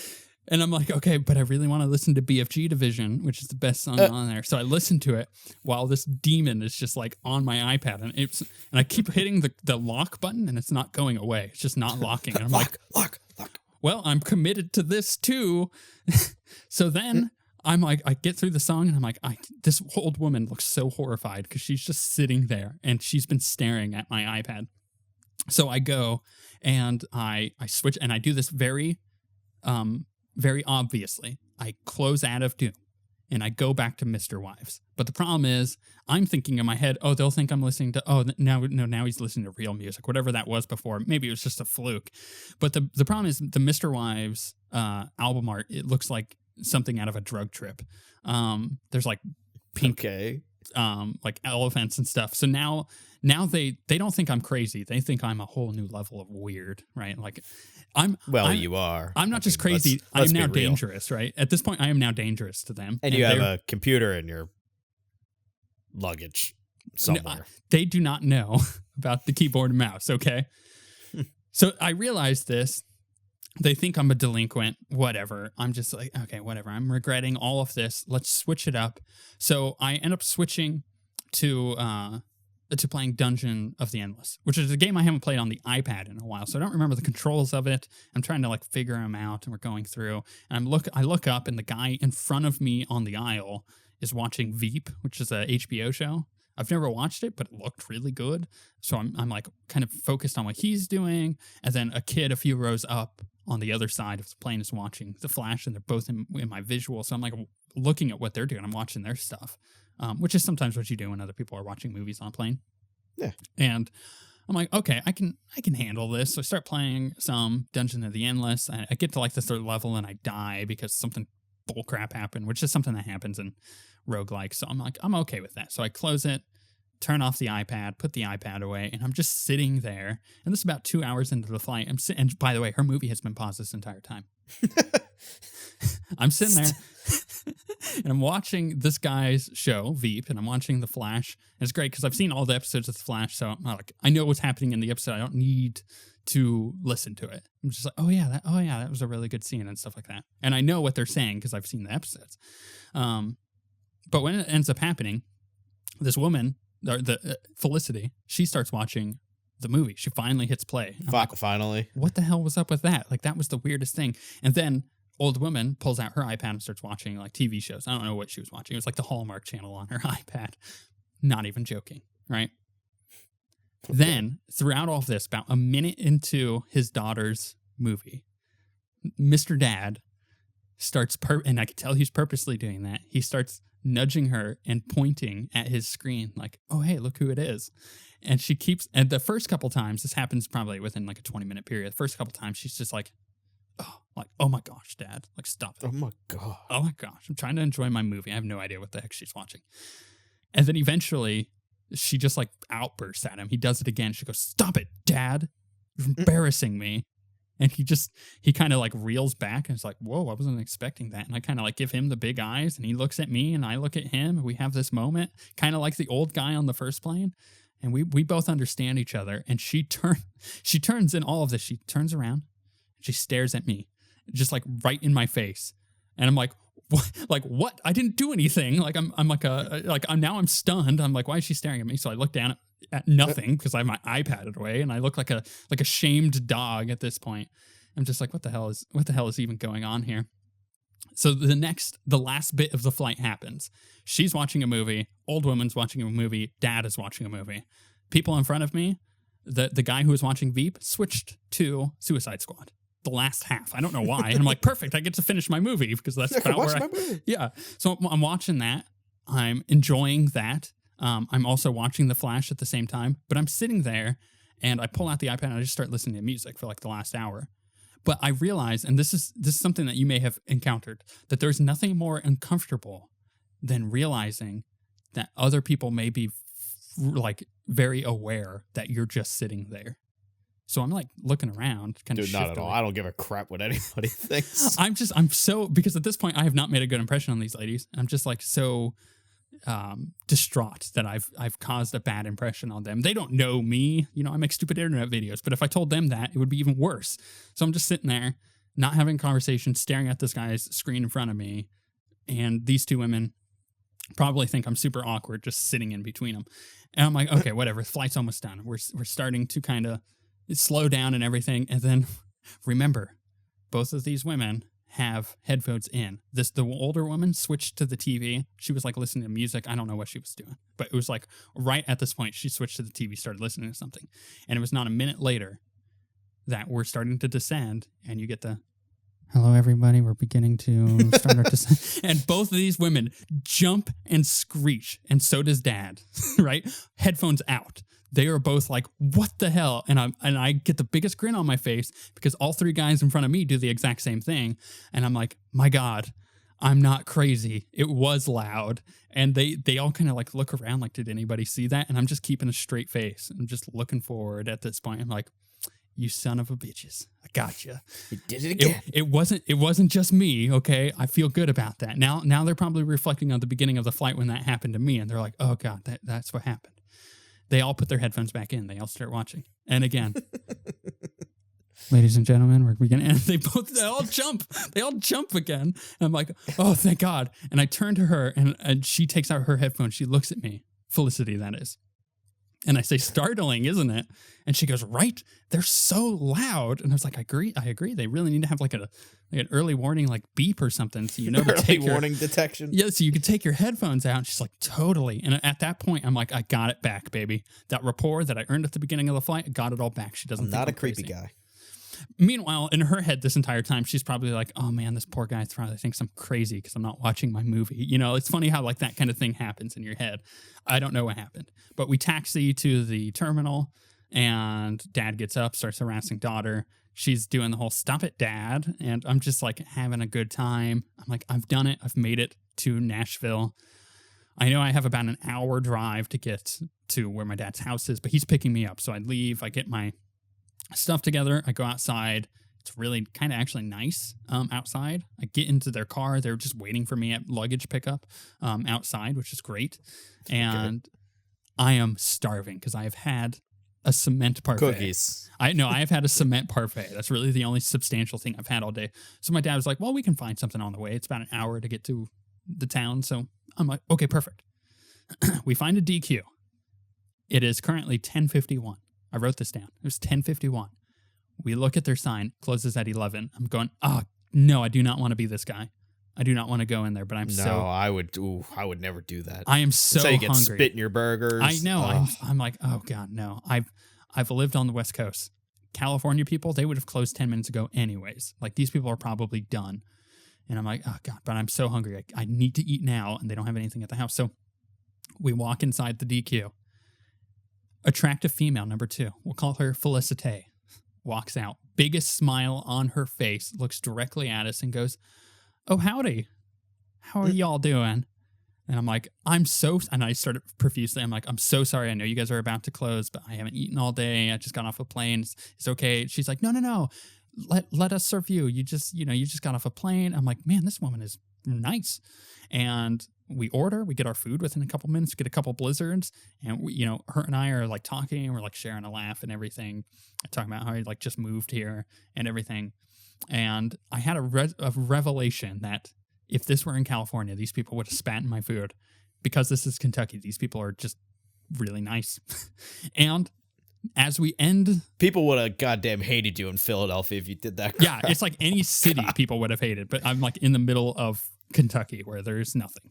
And I'm like, okay, but I really want to listen to BFG Division, which is the best song on there. So I listen to it while this demon is just like on my iPad, and I keep hitting the lock button, and it's not going away. It's just not locking. And I'm lock. Well, I'm committed to this too. So then I'm like, I get through the song, and I'm like, this old woman looks so horrified because she's just sitting there and she's been staring at my iPad. So I go and I switch, and I do this very obviously. I close out of Doom and I go back to Mr. Wives. But the problem is, I'm thinking in my head, oh, they'll think I'm listening to, now he's listening to real music, whatever that was before. Maybe it was just a fluke. But the problem is the Mr. Wives album art, it looks like something out of a drug trip. There's like pink, like elephants and stuff. So now they don't think I'm crazy. They think I'm a whole new level of weird, right? Like you are. I'm not just crazy. I'm now dangerous, right? At this point, I am now dangerous to them. And you have a computer in your luggage somewhere. No, they do not know about the keyboard and mouse, okay? So I realized this. They think I'm a delinquent, whatever. I'm just like, okay, whatever. I'm regretting all of this. Let's switch it up. So I end up switching to playing Dungeon of the Endless, which is a game I haven't played on the iPad in a while. So I don't remember the controls of it. I'm trying to like figure them out, and we're going through. And I look up, and the guy in front of me on the aisle is watching Veep, which is a HBO show. I've never watched it, but it looked really good. So I'm like kind of focused on what he's doing. And then a kid a few rows up on the other side of the plane is watching The Flash, and they're both in my visual. So I'm like looking at what they're doing. I'm watching their stuff, which is sometimes what you do when other people are watching movies on a plane. Yeah. And I'm like, okay, I can handle this. So I start playing some Dungeon of the Endless. I get to like the third level, and I die because something bullcrap happened, which is something that happens in roguelike. So I'm like, I'm okay with that. So I close it, turn off the iPad, put the iPad away, and I'm just sitting there. And this is about 2 hours into the flight. And by the way, her movie has been paused this entire time. I'm sitting there and I'm watching this guy's show, Veep, and I'm watching The Flash. And it's great because I've seen all the episodes of The Flash, so I know what's happening in the episode. I don't need to listen to it. I'm just like, oh yeah, that was a really good scene and stuff like that. And I know what they're saying because I've seen the episodes. But when it ends up happening, this woman, Felicity, she starts watching the movie. She finally hits play. Finally. What the hell was up with that? Like, that was the weirdest thing. And then old woman pulls out her iPad and starts watching like TV shows. I don't know what she was watching. It was like the Hallmark Channel on her iPad. Not even joking, right? Okay. Then, throughout all of this, about a minute into his daughter's movie, Mr. Dad starts, and I can tell he's purposely doing that. He starts nudging her and pointing at his screen like, oh, hey, look who it is. And she keeps, and the first couple times, this happens probably within like a 20-minute period. The first couple times, she's just like, oh my gosh, Dad, like, stop it. Oh my God. Oh my gosh, I'm trying to enjoy my movie. I have no idea what the heck she's watching. And then eventually, she just like outbursts at him. He does it again. She goes, stop it, Dad. You're embarrassing me. And he kind of like reels back and it's like, whoa, I wasn't expecting that. And I kind of like give him the big eyes, and he looks at me and I look at him, and we have this moment, kind of like the old guy on the first plane. And we both understand each other. And she turns in all of this. She turns around and she stares at me, just like right in my face. And I'm like, what? Like, what? I didn't do anything. Like, I'm stunned. I'm like, why is she staring at me? So I look down at nothing because I have my iPad away, and I look like a shamed dog at this point. I'm just like, what the hell is even going on here? So the last bit of the flight happens. She's watching a movie. Old woman's watching a movie. Dad is watching a movie. People in front of me, the guy who was watching Veep switched to Suicide Squad. The last half. I don't know why. And I'm like, perfect. I get to finish my movie because that's about where yeah. So I'm watching that. I'm enjoying that. I'm also watching The Flash at the same time, but I'm sitting there And I pull out the iPad and I just start listening to music for like the last hour. But I realize, and this is something that you may have encountered, that there's nothing more uncomfortable than realizing that other people may be like very aware that you're just sitting there. So I'm like looking around, kind of. Dude, not at all. I don't give a crap what anybody thinks. I'm so, because at this point I have not made a good impression on these ladies. I'm just like so distraught that I've caused a bad impression on them. They don't know me. You know, I make stupid internet videos, but if I told them that, it would be even worse. So I'm just sitting there, not having a conversation, staring at this guy's screen in front of me. And these two women probably think I'm super awkward just sitting in between them. And I'm like, okay, whatever. Flight's almost done. We're starting to kind of slow down and everything. And then remember, both of these women have headphones in. The older woman switched to the TV. She was like listening to music. I don't know what she was doing, but it was like right at this point, she switched to the TV, started listening to something. And it was not a minute later that we're starting to descend, and you get the, hello, everybody, we're beginning to start our descent. And both of these women jump and screech, and so does Dad, right? Headphones out. They are both like, what the hell? And I get the biggest grin on my face because all three guys in front of me do the exact same thing. And I'm like, my God, I'm not crazy. It was loud. And they all kind of like look around like, did anybody see that? And I'm just keeping a straight face. I'm just looking forward at this point. I'm like, you son of a bitches. I got you. You did it again. It wasn't just me, okay? I feel good about that. Now they're probably reflecting on the beginning of the flight when that happened to me. And they're like, oh, God, that's what happened. They all put their headphones back in. They all start watching. And again, ladies and gentlemen, we're beginning. And they all jump. They all jump again. And I'm like, oh, thank God. And I turn to her and she takes out her headphones. She looks at me. Felicity, that is. And I say, startling, isn't it? And she goes, right? They're so loud. And I was like, I agree. They really need to have like an early warning, like beep or something. So you know to take early warning detection. Yeah, so you could take your headphones out. And she's like, totally. And at that point, I'm like, I got it back, baby. That rapport that I earned at the beginning of the flight, I got it all back. She doesn't think I'm not I'm a creepy crazy. guy. Meanwhile, in her head this entire time, she's probably like, oh man, this poor guy probably thinks I'm crazy because I'm not watching my movie. You know, it's funny how like that kind of thing happens in your head. I don't know what happened. But we taxi to the terminal and Dad gets up, starts harassing daughter. She's doing the whole stop it, Dad. And I'm just like having a good time. I'm like, I've done it. I've made it to Nashville. I know I have about an hour drive to get to where my dad's house is, but he's picking me up. So I leave, I get my stuff together. I go outside. It's really kind of actually nice outside. I get into their car. They're just waiting for me at luggage pickup outside, which is great. And I am starving because I have had a cement parfait. Cookies. I have had a cement parfait. That's really the only substantial thing I've had all day. So my dad was like, well, we can find something on the way. It's about an hour to get to the town. So I'm like, okay, perfect. We find a DQ. It is currently 10:51. I wrote this down. It was 10:51. We look at their sign, closes at 11. I'm going, no, I do not want to be this guy. I do not want to go in there, but I would never do that. I am so That's how you hungry. get spit in your burgers. I know. I'm like, oh God, no. I've lived on the West Coast. California people, they would have closed 10 minutes ago anyways. Like these people are probably done. And I'm like, oh God, but I'm so hungry. I need to eat now, and they don't have anything at the house. So we walk inside the DQ. Attractive female, number 2. We'll call her Felicite. Walks out. Biggest smile on her face. Looks directly at us and goes, oh, howdy. How are y'all doing? And I'm like, and I started profusely. I'm like, I'm so sorry. I know you guys are about to close, but I haven't eaten all day. I just got off a plane. It's okay. She's like, no. Let us serve you. You just got off a plane. I'm like, man, this woman is nice. And we get our food within a couple minutes, get a couple blizzards. And her and I are like talking, and we're like sharing a laugh and everything. Talking about how I like just moved here and everything. And I had a revelation that if this were in California, these people would have spat in my food. Because this is Kentucky, these people are just really nice. And as we end... People would have goddamn hated you in Philadelphia if you did that crap. Yeah, it's like any city people would have hated. But I'm like in the middle of Kentucky where there's nothing.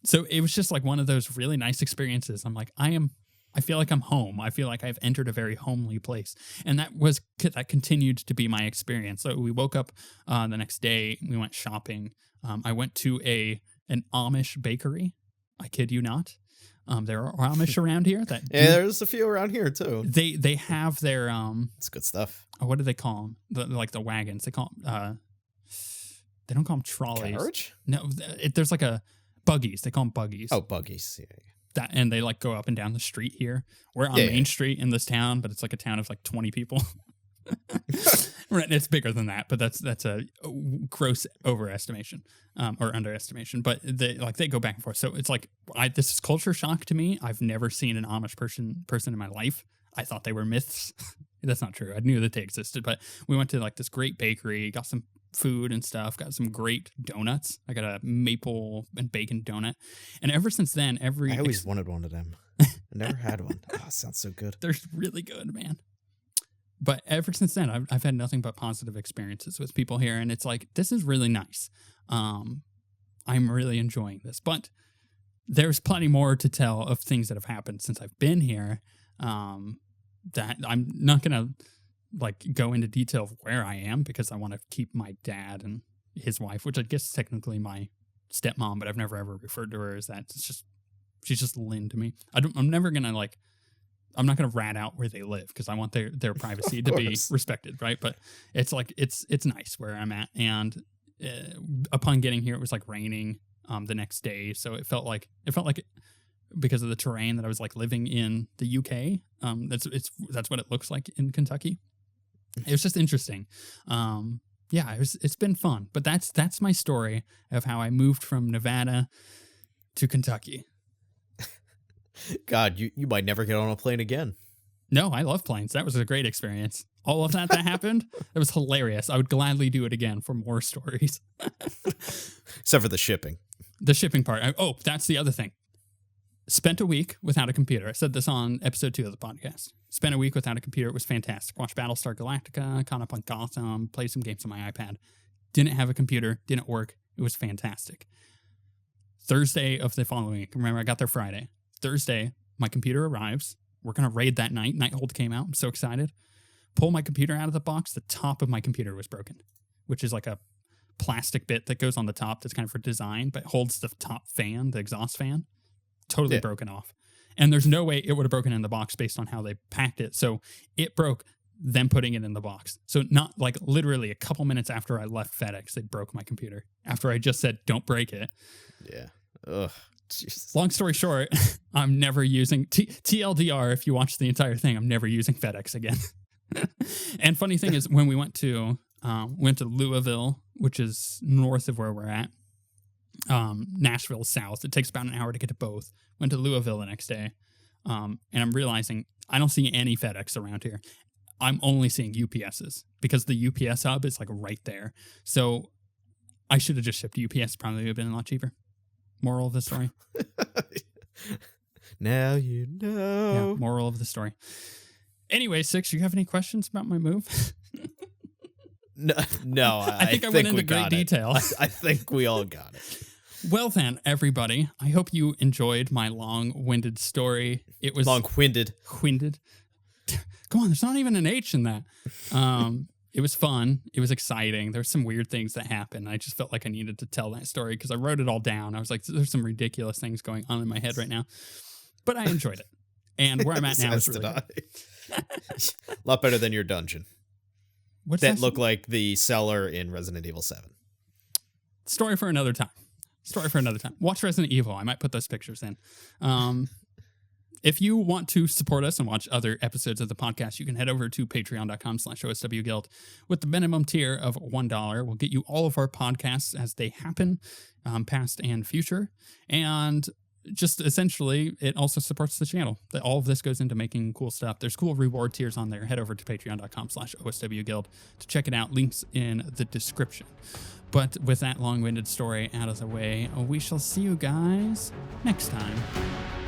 So it was just like one of those really nice experiences. I'm like, I feel like I'm home. I feel like I've entered a very homely place. And that continued to be my experience. So we woke up the next day. We went shopping. I went to an Amish bakery. I kid you not. There are Amish around here that there's a few around here too. They have their it's good stuff. What do they call them? Like the wagons. They call them, they don't call them trolleys. Carriage? No, there's like a buggies. They call them buggies. Oh, buggies. Yeah. That, and they like go up and down the street here. We're on Main Street in this town, but it's like a town of like 20 people. Right, it's bigger than that, but that's a gross overestimation or underestimation. But they go back and forth. So it's like this is culture shock to me. I've never seen an Amish person in my life. I thought they were myths. That's not true. I knew that they existed, but we went to like this great bakery, got some food and stuff, got some great donuts. I got a maple and bacon donut. And ever since then, I always wanted one of them. I never had one. Oh, it sounds so good. They're really good, man. But ever since then, I've had nothing but positive experiences with people here. And it's like, this is really nice. I'm really enjoying this. But there's plenty more to tell of things that have happened since I've been here. That I'm not going to like go into detail of where I am because I want to keep my dad and his wife, which I guess is technically my stepmom, but I've never ever referred to her as that. She's just Lynn to me. I'm never going to like, I'm not going to rat out where they live because I want their privacy to be respected. Right. But it's like, it's nice where I'm at. And upon getting here, it was like raining the next day. So it felt like because of the terrain that I was like living in the UK. That's what it looks like in Kentucky. It was just interesting. It's been fun, but that's my story of how I moved from Nevada to Kentucky. God, you might never get on a plane again. No, I love planes. That was a great experience. All of that happened, it was hilarious. I would gladly do it again for more stories. Except for the shipping. The shipping part. That's the other thing. Spent a week without a computer. I said this on episode 2 of the podcast. Spent a week without a computer. It was fantastic. Watched Battlestar Galactica, caught up on Gotham, played some games on my iPad. Didn't have a computer. Didn't work. It was fantastic. Thursday of the following week. Remember, I got there Friday. Thursday, my computer arrives. We're going to raid that night. Nighthold came out. I'm so excited. Pull my computer out of the box. The top of my computer was broken, which is like a plastic bit that goes on the top that's kind of for design, but holds the top fan, the exhaust fan. Totally broken off. And there's no way it would have broken in the box based on how they packed it. So it broke, them putting it in the box. So not like literally a couple minutes after I left FedEx, they broke my computer. After I just said, don't break it. Yeah. Ugh. Jesus. Long story short, I'm never using TLDR. If you watch the entire thing, I'm never using FedEx again. And funny thing is when we went to Louisville, which is north of where we're at, Nashville south. It takes about an hour to get to both. Went to Louisville the next day. And I'm realizing I don't see any FedEx around here. I'm only seeing UPSs because the UPS hub is like right there. So I should have just shipped UPS. Probably would have been a lot cheaper. Moral of the story. Now you know. Yeah, moral of the story. Anyway, Six, you have any questions about my move? No, I think I went into great detail. I think we all got it. Well then, everybody, I hope you enjoyed my long-winded story. It was long-winded. Winded. Come on, there's not even an H in that. It was fun. It was exciting. There's some weird things that happened. I just felt like I needed to tell that story because I wrote it all down. I was like, there's some ridiculous things going on in my head right now. But I enjoyed it. And where I'm at now is really good. A lot better than your dungeon. What's that looked like the cellar in Resident Evil 7. Story for another time. Watch Resident Evil. I might put those pictures in. If you want to support us and watch other episodes of the podcast, you can head over to patreon.com/OSWguild. With the minimum tier of $1, we'll get you all of our podcasts as they happen, past and future. And just essentially, it also supports the channel. All of this goes into making cool stuff. There's cool reward tiers on there. Head over to patreon.com/OSWguild to check it out. Links in the description. But with that long-winded story out of the way, we shall see you guys next time.